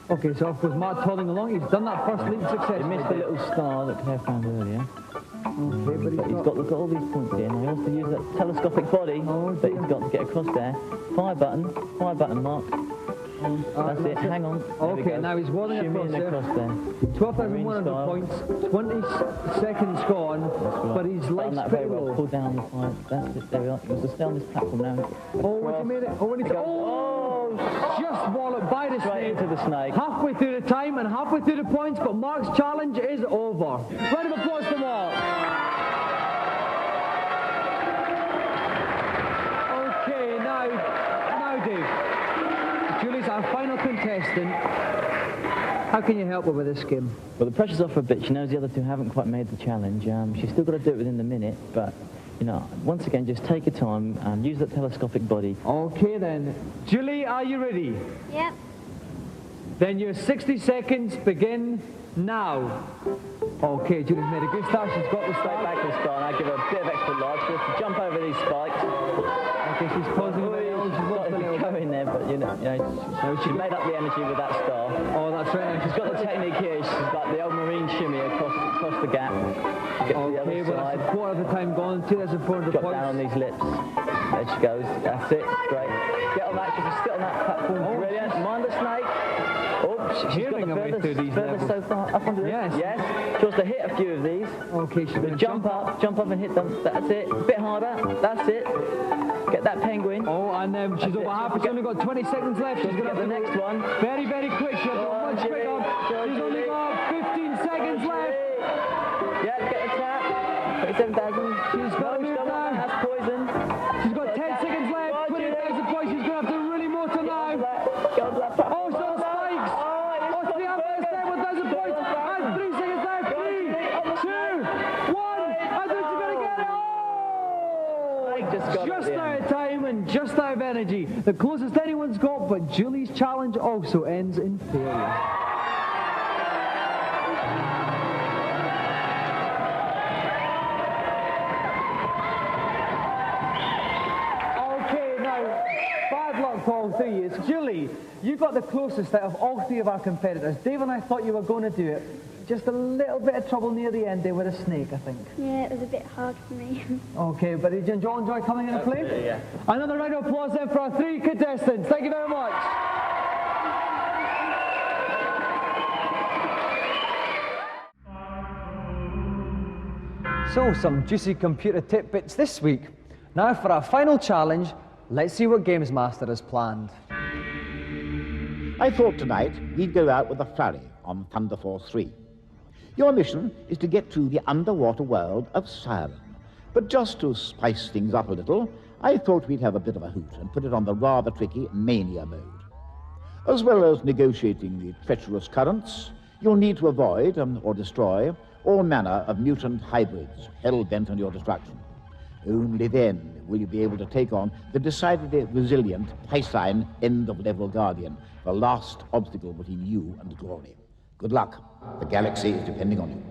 Okay, so of course Mark toddling along. He's done that first leap successfully. He missed the little star that Claire found earlier. Okay, but he's got all these points here. Now he wants to use that telescopic body that he's got to get across there. Fire button, Mark. That's it, hang on. Okay, now he's waddling across there. 12,100 points, 20 seconds gone, but he's life's pretty low. Pull down the fire. That's it, there we are. He wants to stay on this platform now. Oh, when he made it. Oh, when he just walloped by the snake. Into the snake. Halfway through the time and halfway through the points, but Mark's challenge is over. Round of applause for Mark. Okay, now Dave. Julie's our final contestant. How can you help her with this game? Well, the pressure's off her a bit. She knows the other two haven't quite made the challenge. She's still got to do it within the minute, but, you know, once again, just take your time and use that telescopic body. Okay, then. Julie, are you ready? Yep. Then your 60 seconds begin now. Okay, Julie's made a good start. She's got the straight back to the start, and I give her a bit of extra life. She has to jump over these spikes. Okay, she's pausing a bit. She's got in there, but you know she made up the energy with that star. Oh, that's right. She's got the technique here. She's got the old marine shimmy across the gap. Get to the other side. That's a quarter of the time gone. 2,400 points. Got down on these lips. There she goes. That's it. Great. Get on that. She can sit on that platform. Brilliant. Mind the snake. Oh, she's got the furthest so far up onto this. Yes. She wants to hit a few of these. Okay, she's going to jump up and hit them. That's it. A bit harder. That's it. Get that penguin. Oh, and she's over half. She's only got 20 seconds left. She's going to get the next one. Very, very quick. She'll go much quicker. She's only got 15 seconds left. Yeah, get the tap. 27,000. She's got to move down. That's poison. She's got 10 seconds left. 20,000 points. She's going to have to really motor now. Oh, so spikes. Oh, 3,1,000 points. And 3 seconds left. 3, 2, 1. I think she's going to get it. Oh! Just out of time and just out of energy. The closest anyone's got, but Julie's challenge also ends in failure. For all 3 years. Julie, you got the closest out of all 3 of our competitors. Dave and I thought you were going to do it. Just a little bit of trouble near the end there with a snake, I think. Yeah, it was a bit hard for me. Okay, but did you enjoy coming in and playing? Yeah. Another round of applause then for our 3 contestants. Thank you very much. So, some juicy computer tidbits this week. Now for our final challenge, let's see what Gamesmaster has planned. I thought tonight we'd go out with a flurry on Thunder Force 3. Your mission is to get to the underwater world of Siren. But just to spice things up a little, I thought we'd have a bit of a hoot and put it on the rather tricky Mania mode. As well as negotiating the treacherous currents, you'll need to avoid or destroy all manner of mutant hybrids hell-bent on your destruction. Only then will you be able to take on the decidedly resilient Piscine end-of-level Guardian, the last obstacle between you and glory. Good luck. The galaxy is depending on you.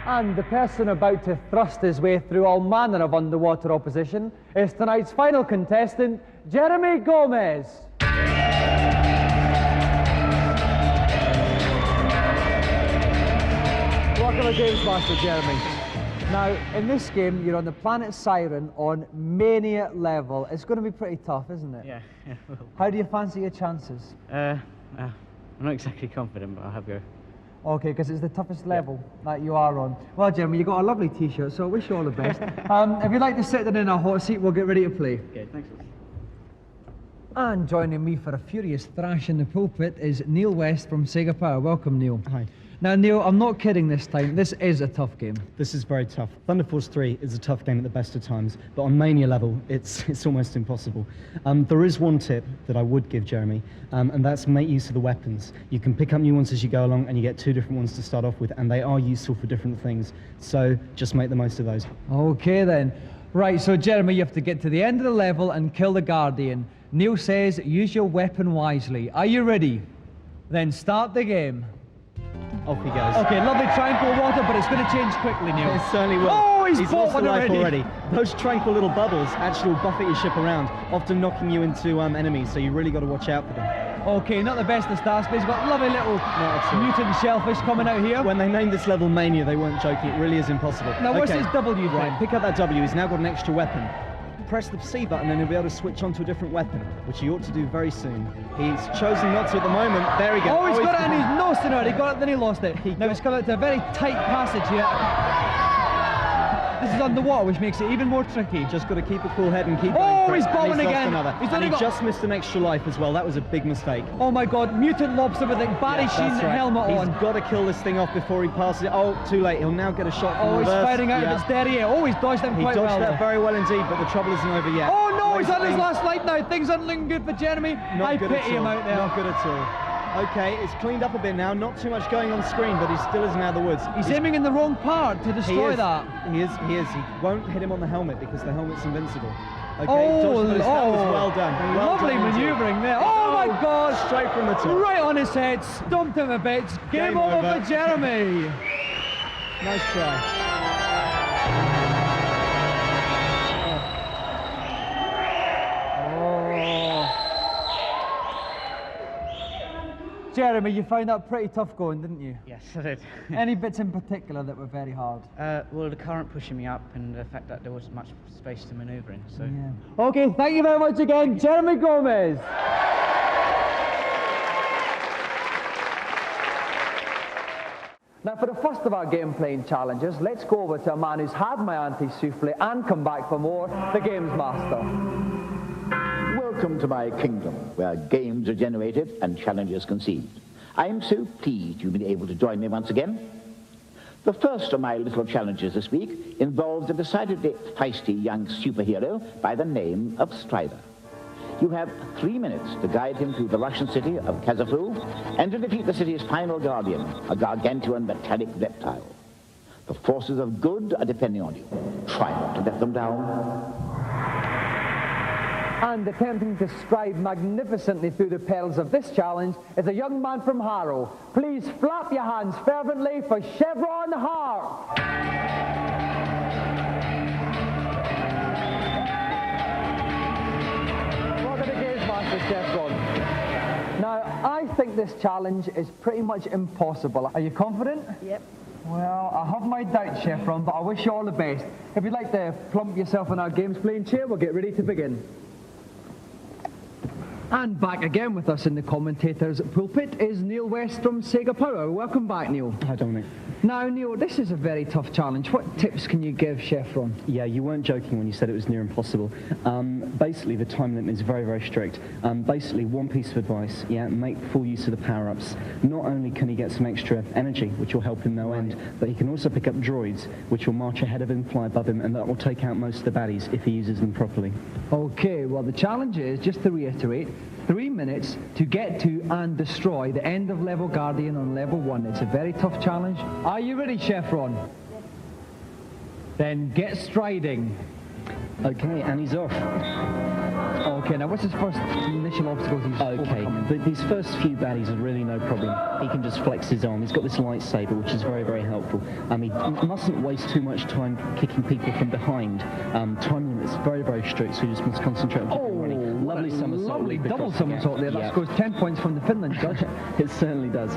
And the person about to thrust his way through all manner of underwater opposition is tonight's final contestant, Jeremy Gomez. Welcome to Gamesmaster, Jeremy. Now, in this game, you're on the planet Siren on Mania level. It's going to be pretty tough, isn't it? Yeah. How do you fancy your chances? I'm not exactly confident, but I'll have a go. Okay, because it's the toughest level that you are on. Well, Jeremy, you've got a lovely T-shirt, so I wish you all the best. If you'd like to sit in a hot seat, we'll get ready to play. Okay, thanks. And joining me for a furious thrash in the pulpit is Neil West from Sega Power. Welcome, Neil. Hi. Now, Neil, I'm not kidding this time. This is a tough game. This is very tough. Thunder Force 3 is a tough game at the best of times, but on Mania level, it's almost impossible. There is one tip that I would give Jeremy, and that's make use of the weapons. You can pick up new ones as you go along, and you get 2 different ones to start off with, and they are useful for different things. So just make the most of those. Okay, then. Right, so Jeremy, you have to get to the end of the level and kill the Guardian. Neil says, use your weapon wisely. Are you ready? Then start the game. Off he goes. Okay, lovely tranquil water, but it's going to change quickly, Neil. It certainly will. Oh, he's lost one a life already. Those tranquil little bubbles actually will buffet your ship around, often knocking you into enemies, so you really got to watch out for them. Okay, not the best of starts, but he's got lovely little mutant shellfish coming out here. When they named this level Mania, they weren't joking. It really is impossible. Now, what's his W thing? Right, pick up that W. He's now got an extra weapon. Press the C button and he'll be able to switch on to a different weapon, which he ought to do very soon. He's chosen not to at the moment. There he goes. Oh, he's got it and he's nosing it. He got it, then he lost it. Now he's come out to a very tight passage here. This is underwater, which makes it even more tricky. Just got to keep a cool head and keep going. Oh, he's bombing again. He just missed an extra life as well. That was a big mistake. Oh my God, mutant lobster with a Barry Sheen helmet on. He's got to kill this thing off before he passes it. Oh, too late. He'll now get a shot from reverse. He's firing out of its derriere. Oh, he's dodged them quite well. He dodged that very well indeed, but the trouble isn't over yet. Oh no, he's on his last life now. Things aren't looking good for Jeremy. I pity him out there. Not good at all. Okay, it's cleaned up a bit now. Not too much going on screen, but he still isn't out of the woods. He's aiming in the wrong part to destroy that. He is. He won't hit him on the helmet because the helmet's invincible. Okay, that was well done. Lovely manoeuvring there. Oh my God! Straight from the top. Right on his head, stumped him a bit. Game over for Jeremy. Nice try. Jeremy, you found that pretty tough going, didn't you? Yes, I did. Any bits in particular that were very hard? Well, the current pushing me up and the fact that there wasn't much space to manoeuvre in, so... Yeah. Okay, thank you very much again, Jeremy Gomez. Now, for the first of our game playing challenges, let's go over to a man who's had my anti-souffle and come back for more, the Gamesmaster. Welcome to my kingdom, where games are generated and challenges conceived. I'm so pleased you've been able to join me once again. The first of my little challenges this week involves a decidedly feisty young superhero by the name of Strider. You have 3 minutes to guide him through the Russian city of Kazaflu and to defeat the city's final guardian, a gargantuan metallic reptile. The forces of good are depending on you. Try not to let them down. And attempting to stride magnificently through the perils of this challenge is a young man from Harrow. Please flap your hands fervently for Chevron Hart. Welcome to Gamesmaster, Chevron. Now, I think this challenge is pretty much impossible. Are you confident? Yep. Well, I have my doubts, Chevron, but I wish you all the best. If you'd like to plump yourself in our games playing chair, we'll get ready to begin. And back again with us in the commentator's pulpit is Neil West from Sega Power. Welcome back, Neil. Hi, Dominic. Now, Neil, this is a very tough challenge. What tips can you give, Chef Ron? Yeah, you weren't joking when you said it was near impossible. Basically, the time limit is very, very strict. Basically, one piece of advice, yeah, make full use of the power-ups. Not only can he get some extra energy, which will help him no end, but he can also pick up droids, which will march ahead of him, fly above him, and that will take out most of the baddies if he uses them properly. Okay, well, the challenge is, just to reiterate, 3 minutes to get to and destroy the end of level Guardian on level 1. It's a very tough challenge. Are you ready, Chef Ron? Then get striding. Okay, and he's off. Okay, now what's his first initial obstacles he's overcoming? These first few baddies are really no problem. He can just flex his arm. He's got this lightsaber, which is very, very helpful. He mustn't waste too much time kicking people from behind. Time limit's very, very strict, so you just must concentrate on keeping running. Lovely somersault. Lovely double somersault there. That scores 10 points from the Finland judge. It certainly does.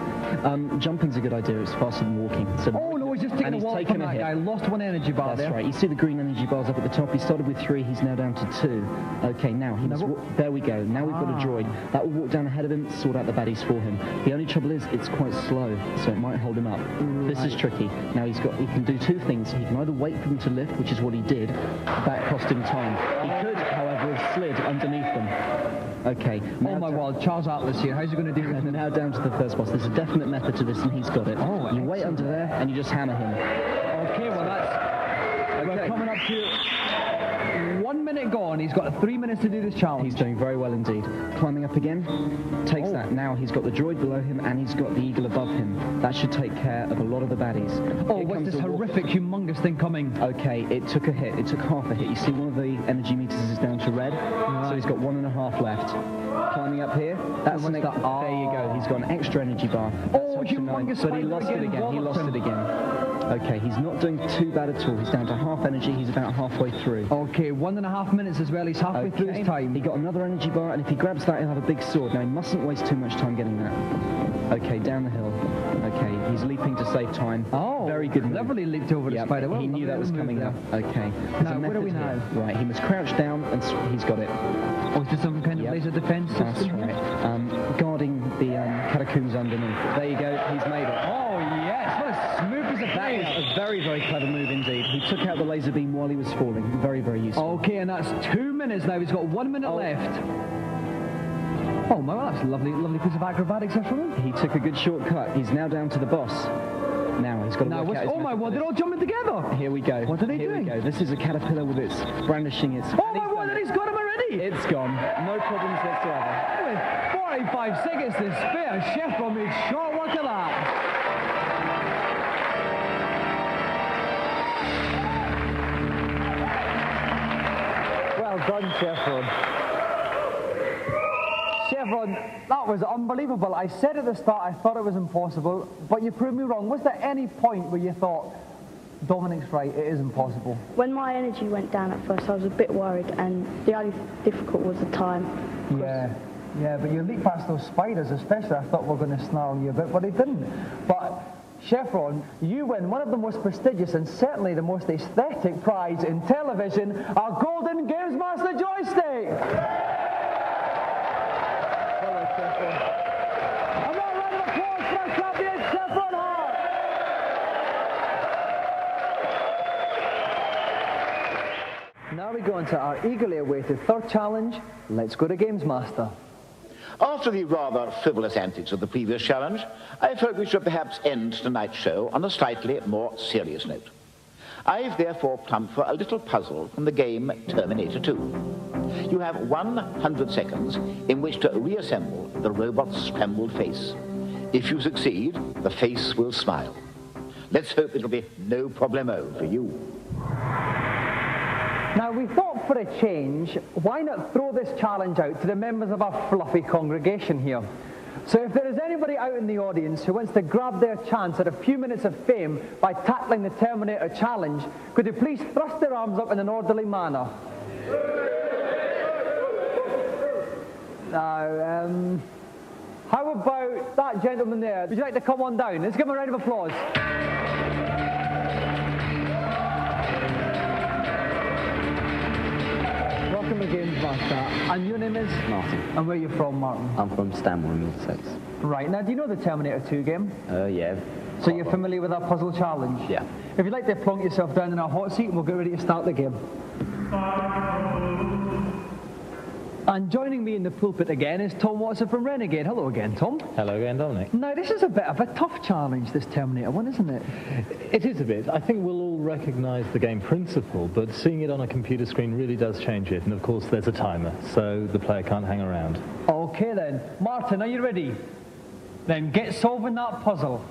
Jumping's a good idea. It's faster than walking. So no, he's just taking a walk from that guy. Lost 1 energy bar there. That's right. You see the green energy bars up at the top. He started with 3. He's now down to 2. Okay, now he must there we go. Now we've got a droid. That will walk down ahead of him, sort out the baddies for him. The only trouble is it's quite slow, so it might hold him up. This is tricky. Now he can do 2 things. He can either wait for them to lift, which is what he did. That cost him time. He could, however, have slid underneath them. Okay. Oh my word, Charles Atlas here. How's he going to do this? Now down to the first boss. There's a definite method to this, and he's got it. You wait under there, and you just hammer him. Okay, well we're coming up to 1 minute gone. He's got 3 minutes to do this challenge. He's doing very well indeed. Climbing up again, takes that. Now he's got the droid below him, and he's got the eagle above him. That should take care of a lot of the baddies. Oh, what's this horrific, humongous thing coming? Okay, it took a hit. It took half a hit. You see one of the energy meters is down to red, so he's got 1.5 left. Climbing up here, that's there you go. He's got an extra energy bar. Oh, humongous! But he lost it again. He lost it again. Okay, he's not doing too bad at all. He's down to half energy. He's about halfway through. Okay, 1.5 minutes as well. He's halfway through his time. He got another energy bar, and if he grabs that, he'll have a big sword. Now, he mustn't waste too much time getting that. Okay, down the hill. Okay, he's leaping to save time. Oh, very good move. Cleverly leaped over the spider. Well, he knew that was coming up. Okay. Now, where are we now? Right, he must crouch down, and he's got it. Oh, is there some kind of laser defense system? That's right. Guarding the catacombs underneath. There you go. He's made it. Oh, yes. What a smooth piece of play. That is a very, very clever move indeed. He took out the laser beam while he was falling. Very, very useful. Okay, and that's 2 minutes now. He's got 1 minute left. Oh, my, that's a lovely piece of acrobatics there from him. He took a good shortcut. He's now down to the boss. Now he's got to work out his oh my word, they're all jumping together. Here we go. What are they doing? Here we go. This is a caterpillar with its brandishing its... Oh my word, he's got him already. It's gone. No problems whatsoever. With 45 seconds to spare, Chef Ron made short work of that. Well done, Chef Ron. Chef Ron, that was unbelievable. I said at the start I thought it was impossible, but you proved me wrong. Was there any point where you thought, Dominic's right, it is impossible? When my energy went down at first, I was a bit worried, and the only difficult was the time. Yeah, but you leaped past those spiders, especially. I thought we were going to snarl you a bit, but they didn't. But Chef Ron, you win one of the most prestigious and certainly the most aesthetic prize in television, our golden Gamesmaster joystick. Now we go into our eagerly awaited third challenge. Let's go to Gamesmaster. After the rather frivolous antics of the previous challenge, I thought we should perhaps end tonight's show on a slightly more serious note. I've therefore plumbed for a little puzzle from the game Terminator 2. You have 100 seconds in which to reassemble the robot's scrambled face. If you succeed, the face will smile. Let's hope it'll be no problemo for you. Now, we thought for a change, why not throw this challenge out to the members of our fluffy congregation here? So if there is anybody out in the audience who wants to grab their chance at a few minutes of fame by tackling the Terminator challenge, could you please thrust their arms up in an orderly manner? Now, how about that gentleman there? Would you like to come on down? Let's give him a round of applause. Welcome to Gamesmaster. And your name is? Martin. And where are you from, Martin? I'm from Stanmore in Middlesex. Right, now do you know the Terminator 2 game? Yeah, So you're familiar with our puzzle challenge? Yeah. If you'd like to plonk yourself down in our hot seat, we'll get ready to start the game. And joining me in the pulpit again is Tom Watson from Renegade. Hello again, Tom. Hello again, Dominic. Now, this is a bit of a tough challenge, this Terminator one, isn't it? It is a bit. I think we'll all recognise the game principle, but seeing it on a computer screen really does change it. And of course, there's a timer, so the player can't hang around. Okay then. Martin, are you ready? Then get solving that puzzle.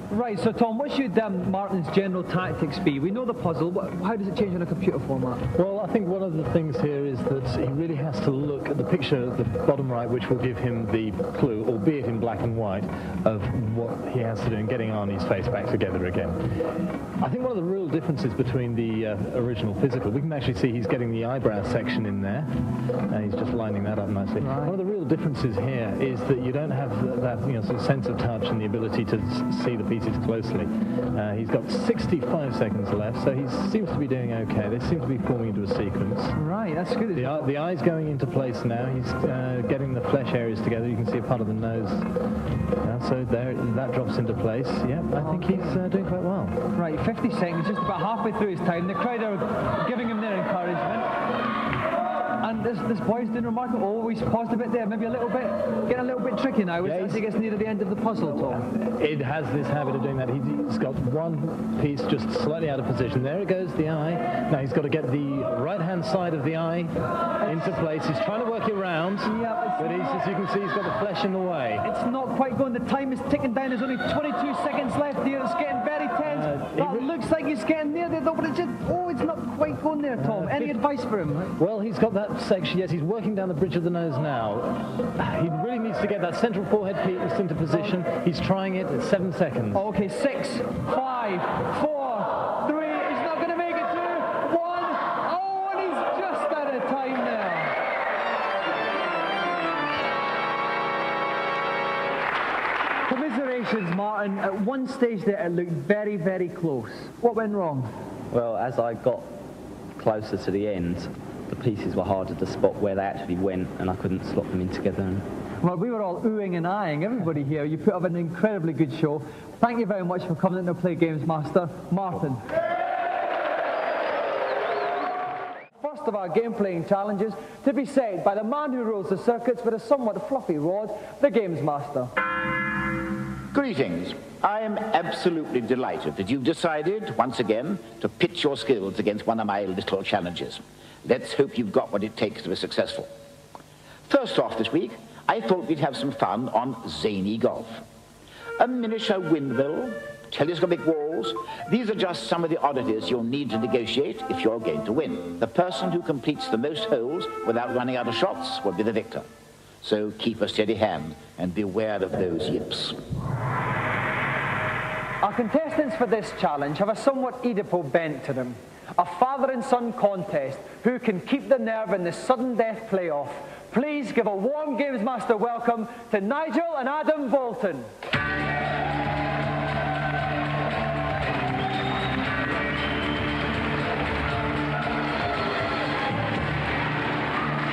Right, so Tom, what should Martin's general tactics be? We know the puzzle, how does it change in a computer format? Well, I think one of the things here is that he really has to look at the picture at the bottom right, which will give him the clue, albeit in black and white, of what he has to do in getting Arnie's face back together again. I think one of the real differences between the original physical, we can actually see he's getting the eyebrow section in there, and he's just lining that up nicely. Right. One of the real differences here is that you don't have that sort of sense of touch and the ability to see the pieces closely. He's got 65 seconds left, so he seems to be doing okay. They seem to be forming into a sequence. Right, that's good. The eye's going into place now. He's getting the flesh areas together. You can see a part of the nose. So there, that drops into place. Yeah, I think he's doing quite well. Right, 50 seconds, just about halfway through his time. The crowd are giving him their encouragement. And this boy's doing remarkable. Oh, he's paused a bit there, maybe a little bit, getting a little bit tricky now as he gets near the end of the puzzle, Tom. It has this habit of doing that. He's got one piece just slightly out of position. There it goes, the eye. Now he's got to get the right-hand side of the eye into place. He's trying to work it around, but as you can see, he's got the flesh in the way. It's not quite going. The time is ticking down. There's only 22 seconds left here. It's getting very tense. That looks like he's getting near there, though, but it's just, it's not quite going there, Tom. Any advice for him? Well, he's got that section. Yes, he's working down the bridge of the nose now. He really needs to get that central forehead piece into position. He's trying it at 7 seconds. Okay, 6, 5, 4, 3. He's not going to make it. 2, 1. Oh, and he's just out of time there. Commiserations, Martin. At one stage there, it looked very, very close. What went wrong? Well, as I got closer to the end, the pieces were harder to spot where they actually went, and I couldn't slot them in together. Well, we were all oohing and eyeing, everybody here. You put up an incredibly good show. Thank you very much for coming in to play Gamesmaster. Martin. First of our game-playing challenges to be set by the man who rules the circuits with a somewhat fluffy rod, the Gamesmaster. Greetings. I am absolutely delighted that you've decided, once again, to pitch your skills against one of my little challenges. Let's hope you've got what it takes to be successful. First off this week, I thought we'd have some fun on zany golf. A miniature windmill, telescopic walls, these are just some of the oddities you'll need to negotiate if you're going to win. The person who completes the most holes without running out of shots will be the victor. So keep a steady hand and beware of those yips. Our contestants for this challenge have a somewhat Oedipal bent to them. A father and son contest. Who can keep the nerve in the sudden death playoff? Please give a warm Gamesmaster welcome to Nigel and Adam Bolton.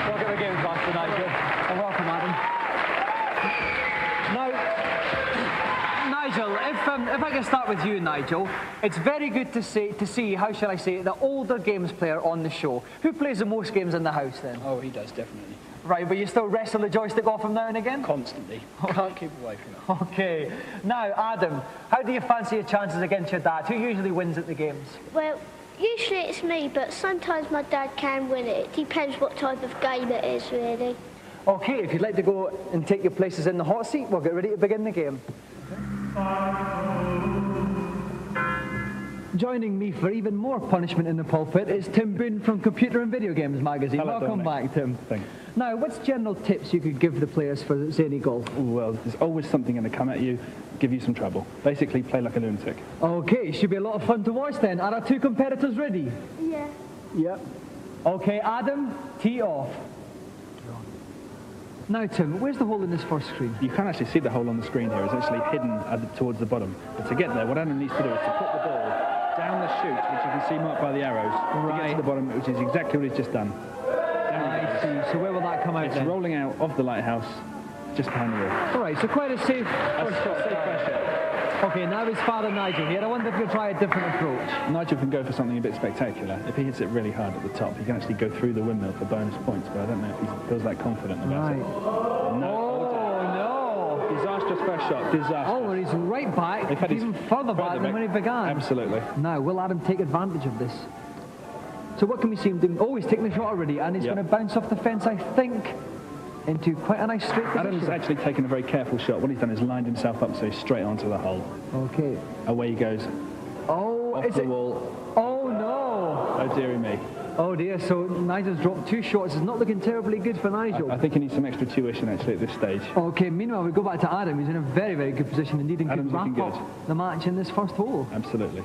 Welcome to Gamesmaster, Nigel, and welcome, Adam. Nigel, if I can start with you, Nigel, it's very good to see, how shall I say it, the older games player on the show. Who plays the most games in the house then? Oh, he does, definitely. Right, but you still wrestle the joystick off him now and again? Constantly. Can't keep away from it. Okay. Now, Adam, how do you fancy your chances against your dad? Who usually wins at the games? Well, usually it's me, but sometimes my dad can win it. It depends what type of game it is, really. Okay, if you'd like to go and take your places in the hot seat, we'll get ready to begin the game. Joining me for even more punishment in the pulpit is Tim Boone from Computer and Video Games magazine. Hello, welcome back, Tim. Thanks. Now, what's general tips you could give the players for zany golf? Well, there's always something going to come at you, give you some trouble. Basically, play like a lunatic. Okay, should be a lot of fun to watch then. Are our two competitors ready? Yeah. Yep. Okay, Adam, tee off. Now, Tim, where's the hole in this first screen? You can't actually see the hole on the screen here. It's actually hidden towards the bottom. But to get there, what Adam needs to do is to put the ball down the chute, which you can see marked by the arrows, to get to the bottom, which is exactly what he's just done. I see. So where will that come out then? It's rolling out of the lighthouse, just behind the wall. All right, so quite a safe first shot. Safe first shot. Okay, now it's Father Nigel here. I wonder if you'll try a different approach. Nigel can go for something a bit spectacular. If he hits it really hard at the top, he can actually go through the windmill for bonus points, but I don't know if he feels that confident about it. No. Disastrous first shot, disaster. Oh, and he's right back, even further back than when he began. Absolutely. Now, will Adam take advantage of this? So what can we see him doing? Oh, he's taking the shot already, and he's going to bounce off the fence, I think, into quite a nice straight position. Adam's actually taken a very careful shot. What he's done is lined himself up so he's straight onto the hole. Okay. Away he goes. Oh, off the wall. Oh, no. Oh, dearie me. Oh, dear. So Nigel's dropped 2 shots. It's not looking terribly good for Nigel. I think he needs some extra tuition, actually, at this stage. Okay, meanwhile, we go back to Adam. He's in a very, very good position indeed and can wrap up the match in this first hole. Absolutely.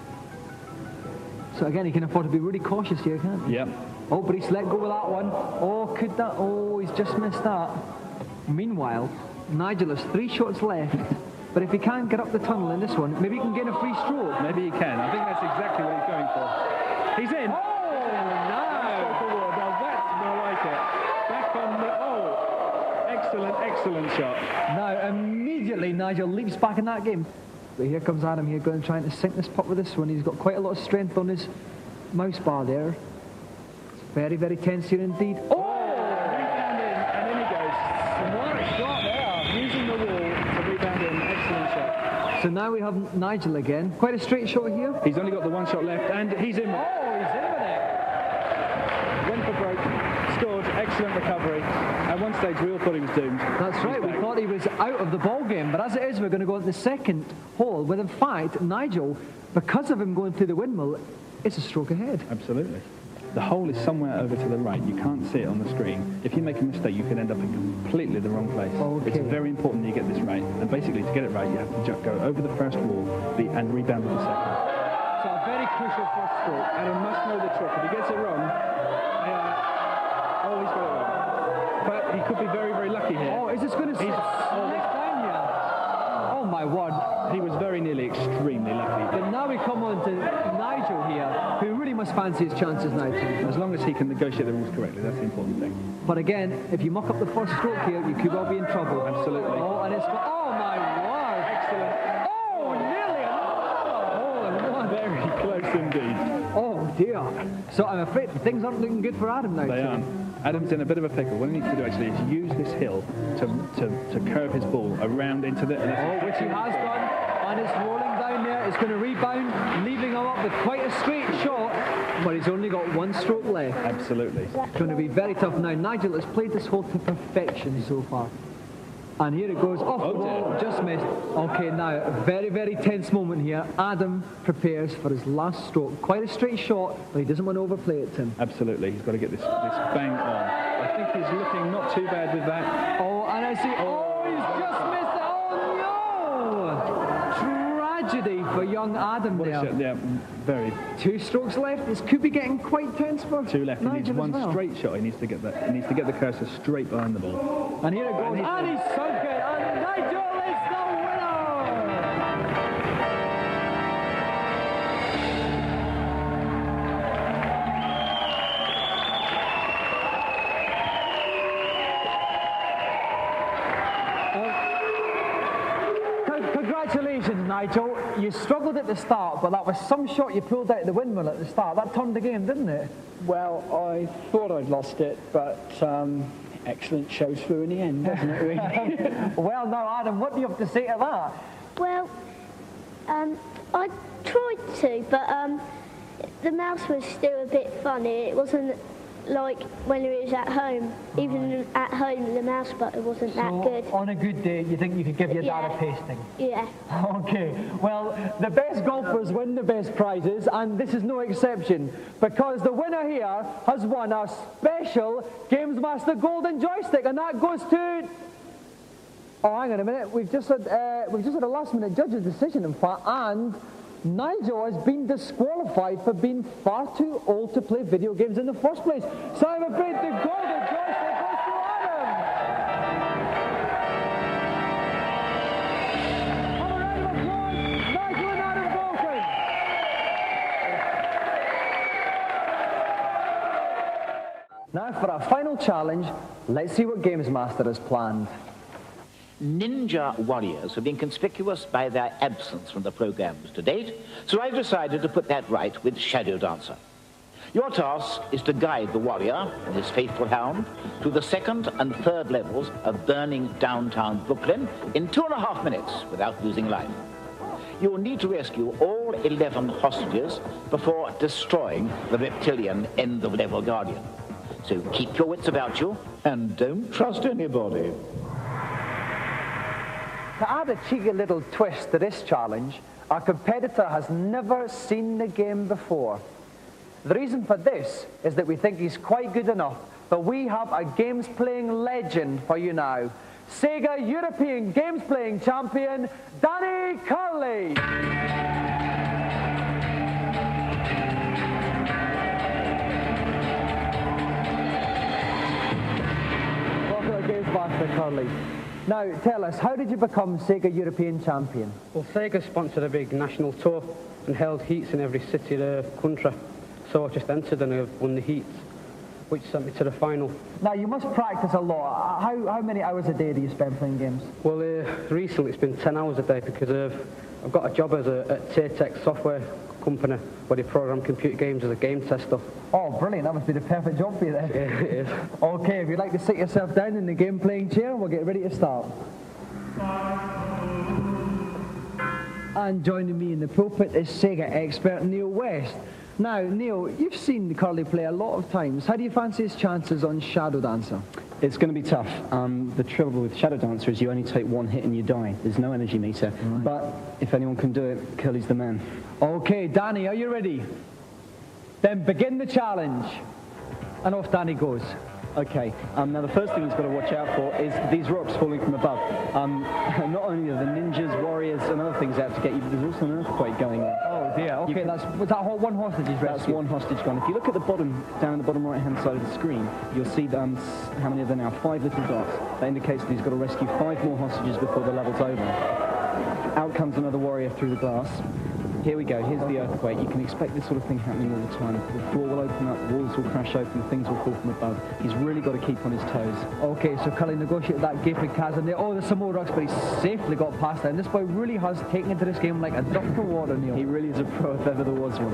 So, again, he can afford to be really cautious here, can't he? Yep. Oh, but he's let go with that one. Oh, could that... Oh, he's just missed that. Meanwhile, Nigel has 3 shots left. But if he can't get up the tunnel in this one, maybe he can get a free stroke. Maybe he can. I think that's exactly what he's going for. He's in. Oh, no. Now that's more like it. Back on the... Oh, excellent, excellent shot. Now, immediately, Nigel leaps back in that game. But here comes Adam here, going trying to sink this putt with this one. He's got quite a lot of strength on his mouse bar there. It's very, very tense here indeed. Oh! Rebound in, and in he goes. Smart shot there, using the wall to rebound in. Excellent shot. So now we have Nigel again. Quite a straight shot here. He's only got the 1 shot left, and he's in. Oh, he's in with it. Went for broke, scored, excellent recovery. At one stage, we all thought he was doomed. That's right, we thought he was out of the ball game. But as it is, we're going to go into the second hole, with in fact, Nigel, because of him going through the windmill, it's a stroke ahead. Absolutely. The hole is somewhere over to the right. You can't see it on the screen. If you make a mistake, you can end up in completely the wrong place. Okay. It's very important that you get this right. And basically, to get it right, you have to go over the first wall and rebound with the second. So a very crucial first stroke. Adam must know the trick. If he gets it wrong, he's got it wrong. But he could be very, very lucky here. Oh, is this going to slip down here? Oh, my word. He was very nearly extremely lucky. But now we come on to Nigel here, who really must fancy his chances now, too. As long as he can negotiate the rules correctly, that's the important thing. But again, if you muck up the first stroke here, you could well be in trouble. Absolutely. Oh, and it's... Oh, my word. Excellent. Oh, nearly another hole in one. Very close indeed. Oh, dear. So I'm afraid things aren't looking good for Adam now, They too. aren't. Adam's in a bit of a pickle. What he needs to do actually is use this hill to curve his ball around into the... which he has done, and it's rolling down there. It's going to rebound, leaving him up with quite a straight shot, but he's only got 1 stroke left. Absolutely. It's going to be very tough. Now, Nigel has played this hole to perfection so far. And here it goes, off the wall, just missed. Okay, now, a very, very tense moment here. Adam prepares for his last stroke. Quite a straight shot, but he doesn't want to overplay it, Tim. Absolutely. He's got to get this bang on. I think he's looking not too bad with that. Oh, and I see, he's just missed it. Oh, no! Tragedy for young Adam there. Yeah, very. 2 strokes left. This could be getting quite tense for 2 left. He needs Nigel 1 straight shot. He needs to get the cursor straight behind the ball. And here it goes. And he's sunk it. And Nigel is the winner! Congratulations, Nigel. You struggled at the start, but that was some shot you pulled out of the windmill at the start. That turned the game, didn't it? Well, I thought I'd lost it, but excellent shows through in the end, doesn't it, really? Well, now, Adam, what do you have to say to that? Well, I tried to, but the mouse was still a bit funny. It wasn't like when it was at home. Even at home, the mouse button wasn't that good. On a good day, you think you could give your dad a pasting? Yeah. Okay, well, the best golfers win the best prizes, and this is no exception, because the winner here has won a special Gamesmaster Golden Joystick, and that goes to... Oh, hang on a minute. We've just had a last-minute judge's decision, in fact, and Nigel has been disqualified for being far too old to play video games in the first place. So I'm afraid the Golden Joystick goes to Adam. Have a round of applause, Nigel and Adam Vulcan. Now for our final challenge, let's see what Gamesmaster has planned. ninja warriors have been conspicuous by their absence from the programs to date, so I've decided to put that right with Shadow Dancer. Your task is to guide the warrior and his faithful hound to the second and third levels of burning downtown Brooklyn in 2.5 minutes without losing life. You will need to rescue all 11 hostages before destroying the reptilian end-of-level guardian. So keep your wits about you and don't trust anybody. To add a cheeky little twist to this challenge, our competitor has never seen the game before. The reason for this is that we think he's quite good enough, but we have a games-playing legend for you now. Sega European Games-Playing Champion, Danny Curley. Welcome to Gamesmaster, Curley. Now, tell us, how did you become Sega European Champion? Well, Sega sponsored a big national tour and held heats in every city of the country. So I just entered and I've won the heats, which sent me to the final. Now, you must practice a lot. How many hours a day do you spend playing games? Well, recently it's been 10 hours a day because I've got a job at Tech software company where they program computer games as a game tester. Oh, brilliant. That must be the perfect job for you then. Yeah, it is. Okay, if you'd like to sit yourself down in the game-playing chair, we'll get ready to start. And joining me in the pulpit is Sega expert Neil West. Now, Neil, you've seen Curly play a lot of times. How do you fancy his chances on Shadow Dancer? It's going to be tough. The trouble with Shadow Dancer is you only take one hit and you die. There's no energy meter. Right. But if anyone can do it, Curly's the man. Okay, Danny, are you ready? Then begin the challenge. And off Danny goes. Okay, now the first thing he's got to watch out for is these rocks falling from above. Not only are the ninjas, warriors, and other things out to get you, but there's also an earthquake going on. Oh dear, okay, was that one hostage is rescued? That's one hostage gone. If you look at the bottom, down the bottom right-hand side of the screen, you'll see how many are there now? 5 little dots. That indicates that he's got to rescue 5 more hostages before the level's over. Out comes another warrior through the glass. Here we go, here's the earthquake. You can expect this sort of thing happening all the time. The floor will open up, walls will crash open, things will fall from above. He's really got to keep on his toes. Okay, so Cully negotiated that gaping chasm there. Oh, there's some more rocks, but he's safely got past them. This boy really has taken into this game like a duck to water, Neil. He really is a pro if ever there was one.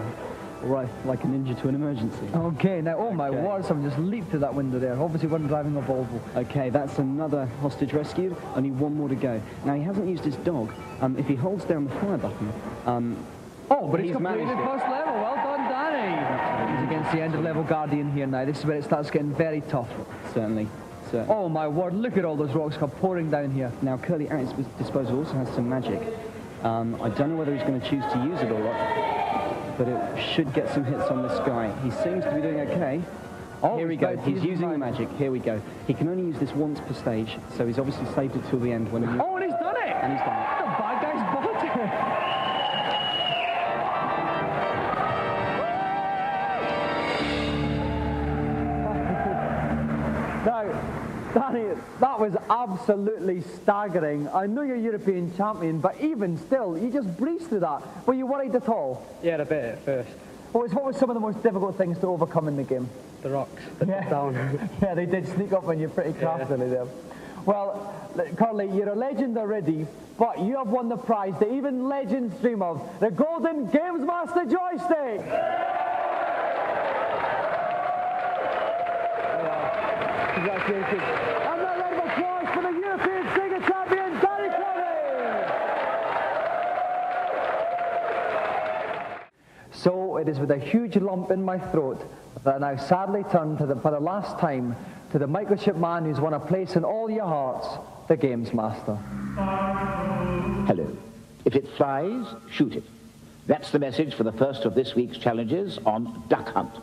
Right, like a ninja to an emergency. Okay, now, oh my word, someone just leaped through that window there. Obviously one driving a Volvo. Okay, that's another hostage rescued. Only one more to go. Now, he hasn't used his dog. If he holds down the fire button, oh, but he's completed first level. Well done, Danny. He's against the end-of-level guardian here now. This is where it starts getting very tough. Certainly. Oh, my word. Look at all those rocks come pouring down here. Now, Curly, at his disposal, also has some magic. I don't know whether he's going to choose to use it or not, but it should get some hits on this guy. He seems to be doing okay. Oh, here we go. He's using the magic. Here we go. He can only use this once per stage, so he's obviously saved it till the end. When oh, and he's done it! And he's done it. The bad guy's bought it. Now, Danny, that was absolutely staggering. I know you're European champion, but even still, you just breezed through that. Were you worried at all? Yeah, a bit at first. What was some of the most difficult things to overcome in the game? The rocks, down. Yeah, they did sneak up on you pretty craftily there. Well, Curly, you're a legend already, but you have won the prize that even legends dream of, the Golden Gamesmaster joystick! Congratulations. And that round of applause for the European Sega champion, Danny Curley! So it is with a huge lump in my throat that I now sadly turn for the last time to the microchip man who's won a place in all your hearts, the Gamesmaster. Hello. If it flies, shoot it. That's the message for the first of this week's challenges on Duck Hunt.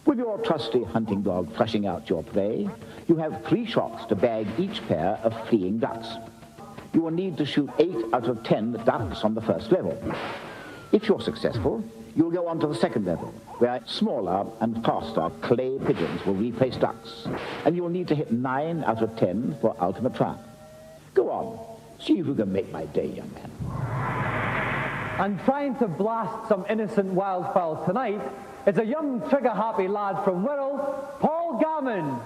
With your trusty hunting dog flushing out your prey, you have 3 shots to bag each pair of fleeing ducks. You will need to shoot 8 out of 10 ducks on the first level. If you're successful, you'll go on to the second level, where smaller and faster clay pigeons will replace ducks, and you'll need to hit 9 out of 10 for ultimate triumph. Go on, see if you can make my day, young man. And trying to blast some innocent wildfowl tonight is a young trigger-happy lad from Wirral, Paul Gammon.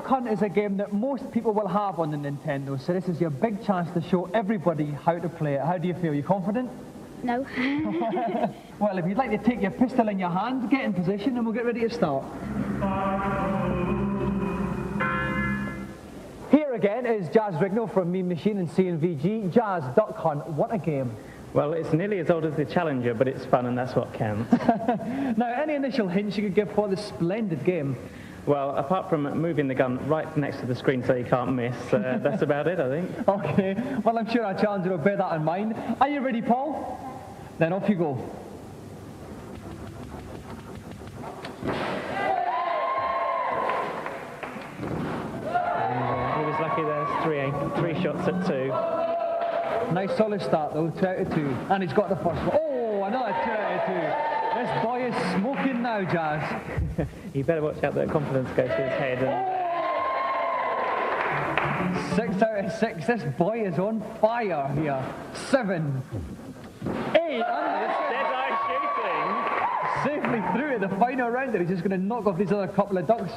Hunt is a game that most people will have on the Nintendo, so this is your big chance to show everybody how to play it. How do you feel? You confident? No. Well, if you'd like to take your pistol in your hand, get in position and we'll get ready to start. Here again is Jazz Rignall from Mean Machine and CNVG. Jazz, Duck Hunt, what a game. Well, it's nearly as old as the Challenger, but it's fun and that's what counts. Now, any initial hints you could give for this splendid game? Well, apart from moving the gun right next to the screen so you can't miss, that's about it, I think. Okay, well, I'm sure our challenger will bear that in mind. Are you ready, Paul? Then off you go. He was lucky there's three shots at 2. Nice solid start though, 2 out of 2. And he's got the first one. Oh, another 2 out of 2. This boy is smoking now, Jazz. You better watch out that confidence goes to his head. And... 6 out of 6. This boy is on fire here. 7, 8. Safely through to the final round there. He's just going to knock off these other couple of ducks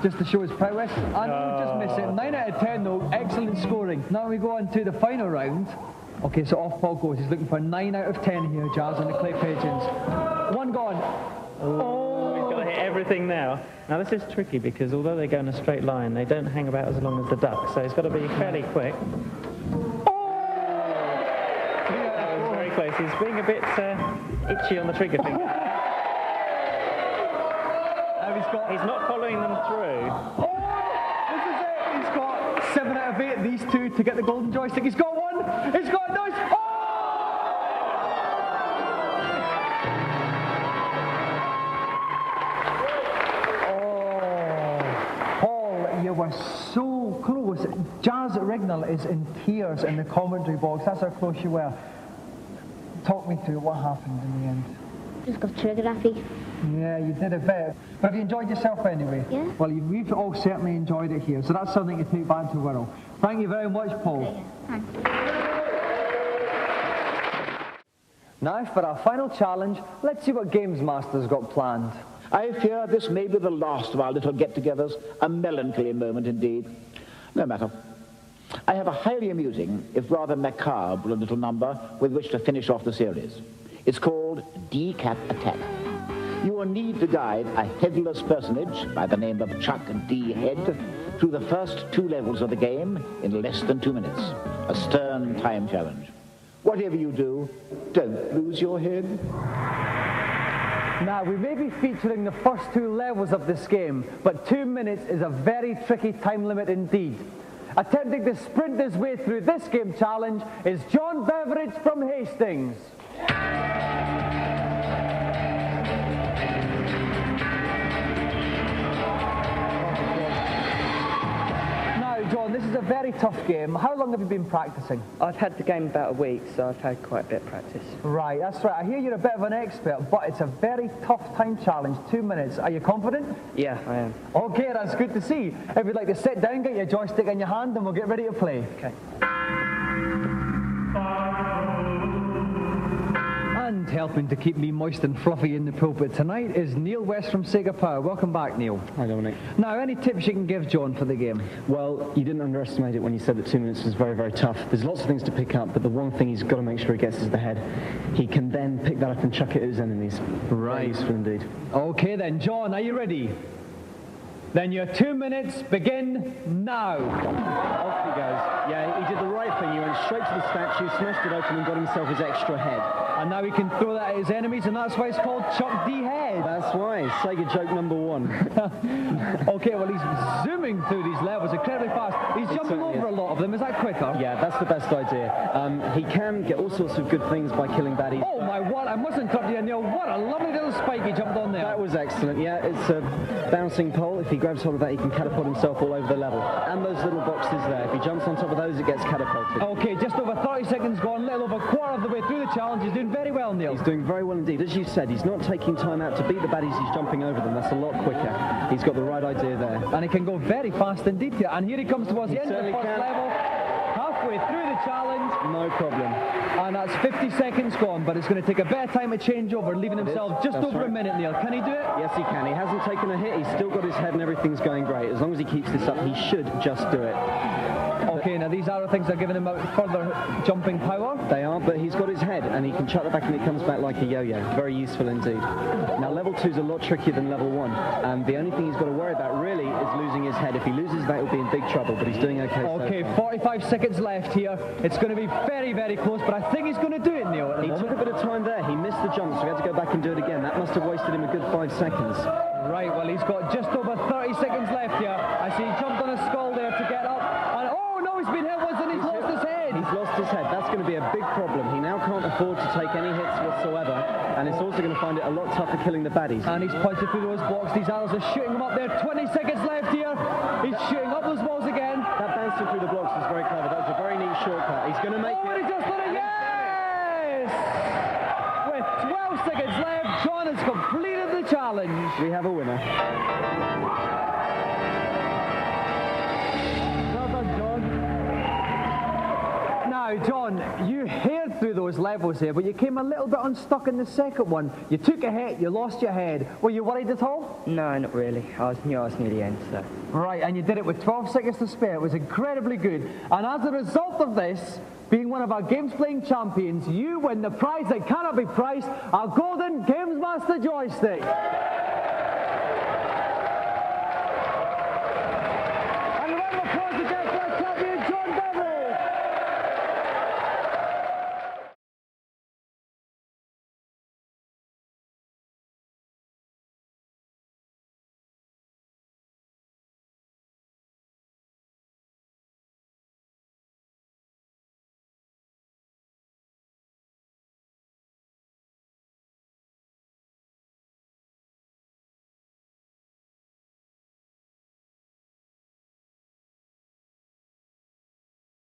just to show his prowess. And he'll just miss it. 9 out of 10 though. Excellent scoring. Now we go on to the final round. Okay, so off Paul goes. He's looking for 9 out of 10 here, Jazz, on the clay pigeons. 1 gone. Oh, he's got to hit everything now. Now this is tricky because although they go in a straight line, they don't hang about as long as the duck. So he's got to be fairly quick. Close. He's being a bit itchy on the trigger finger. He's not following them through. Oh, this is it. He's got 7 out of 8. These 2 to get the golden joystick. He's got 1. He's got a nice. Oh! Oh, Paul, you were so close. Jazz Rignall is in tears in the commentary box. That's how close you were. Talk me through what happened in the end. Just got trigger happy. Yeah, you did a bit. But have you enjoyed yourself anyway? Yeah. Well, we've all certainly enjoyed it here, so that's something to take back to Wirral. Thank you very much, Paul. Okay, yeah. Thanks. Now for our final challenge, let's see what Gamesmaster's got planned. I fear this may be the last of our little get-togethers, a melancholy moment indeed. No matter. I have a highly amusing, if rather macabre, little number with which to finish off the series. It's called D-Cat Attack. You will need to guide a headless personage by the name of Chuck D. Head through the first 2 levels of the game in less than 2 minutes. A stern time challenge. Whatever you do, don't lose your head. Now, we may be featuring the first 2 levels of this game, but 2 minutes is a very tricky time limit indeed. Attempting to sprint his way through this game challenge is John Beveridge from Hastings. Now, John, this is a very tough game. How long have you been practicing? I've had the game about a week, so I've had quite a bit of practice. Right, that's right. I hear you're a bit of an expert, but it's a very tough time challenge, 2 minutes. Are you confident? Yeah, I am. Okay, that's good to see. If you'd like to sit down, get your joystick in your hand, and we'll get ready to play. Okay. And helping to keep me moist and fluffy in the pulpit tonight is Neil West from Sega Power. Welcome back, Neil. Hi, Dominic. Now, any tips you can give John for the game? Well, you didn't underestimate it when you said that 2 minutes was very, very tough. There's lots of things to pick up, but the one thing he's got to make sure he gets is the head. He can then pick that up and chuck it at his enemies. Right. Very useful indeed. Okay then, John, are you ready? Then your 2 minutes begin now. Off he goes. Yeah, he did the right thing. He went straight to the statue, smashed it open and got himself his extra head. And now he can throw that at his enemies, and that's why it's called Chuck D. Head. That's why. Sega joke number 1. Okay, well, he's zooming through these levels incredibly fast. He's jumping over a lot of them. Is that quicker? Yeah, that's the best idea. He can get all sorts of good things by killing baddies. Oh, my word. I mustn't cut you, Neil. What a lovely little spike he jumped on there. That was excellent. Yeah, it's a bouncing pole. If he grabs hold of that, he can catapult himself all over the level. And those little boxes there. If he jumps on top of those, it gets catapulted. Okay, just over 30 seconds gone, a little over a quarter of the way through the challenge. He's doing very well, Neil. He's doing very well indeed. As you said, he's not taking time out to beat the baddies, he's jumping over them. That's a lot quicker. He's got the right idea there. And he can go very fast indeed here. And here he comes towards the end of the first level. Half halfway through the challenge. No problem. And that's 50 seconds gone, but it's going to take a bit of time to change over, leaving himself just over a minute, Neil. Can he do it? Yes, he can. He hasn't taken a hit. He's still got his head and everything's going great. As long as he keeps this up, he should just do it. Okay, now these arrow things are giving him further jumping power. They are, but he's got his head, and he can chuck it back and it comes back like a yo-yo. Very useful indeed. Now, level 2 is a lot trickier than level 1, and the only thing he's got to worry about really is losing his head. If he loses that, he'll be in big trouble, but he's doing okay Okay, so far. 45 seconds left here. It's going to be very, very close, but I think he's going to do it, Neil. He took a bit of time there. He missed the jump, so he had to go back and do it again. That must have wasted him a good 5 seconds. Right, well, he's got just over 30 seconds left here. I see he jumped on a skull there to get up. And oh, no, he's been hit once and he's lost his head. He's lost his head. That's going to be a big problem. He now can't afford to take any hits whatsoever, and it's also going to find it a lot tougher killing the baddies. And he's punching through those blocks. These arrows are shooting him up there. 20 seconds left here. He's shooting up those walls again. That bouncing through the blocks was very clever. That was a very neat shortcut. He's going to make it. He just done it. Yes! With 12 seconds left, John has completed the challenge. We have a winner. Well done, John. Now, John, you haired through those levels here, but you came a little bit unstuck in the second one. You took a hit, you lost your head. Were you worried at all? No, not really. I knew I was near the end, so. Right, and you did it with 12 seconds to spare. It was incredibly good. And as a result of this, being one of our Games Playing champions, you win the prize that cannot be priced, our golden Gamesmaster joystick.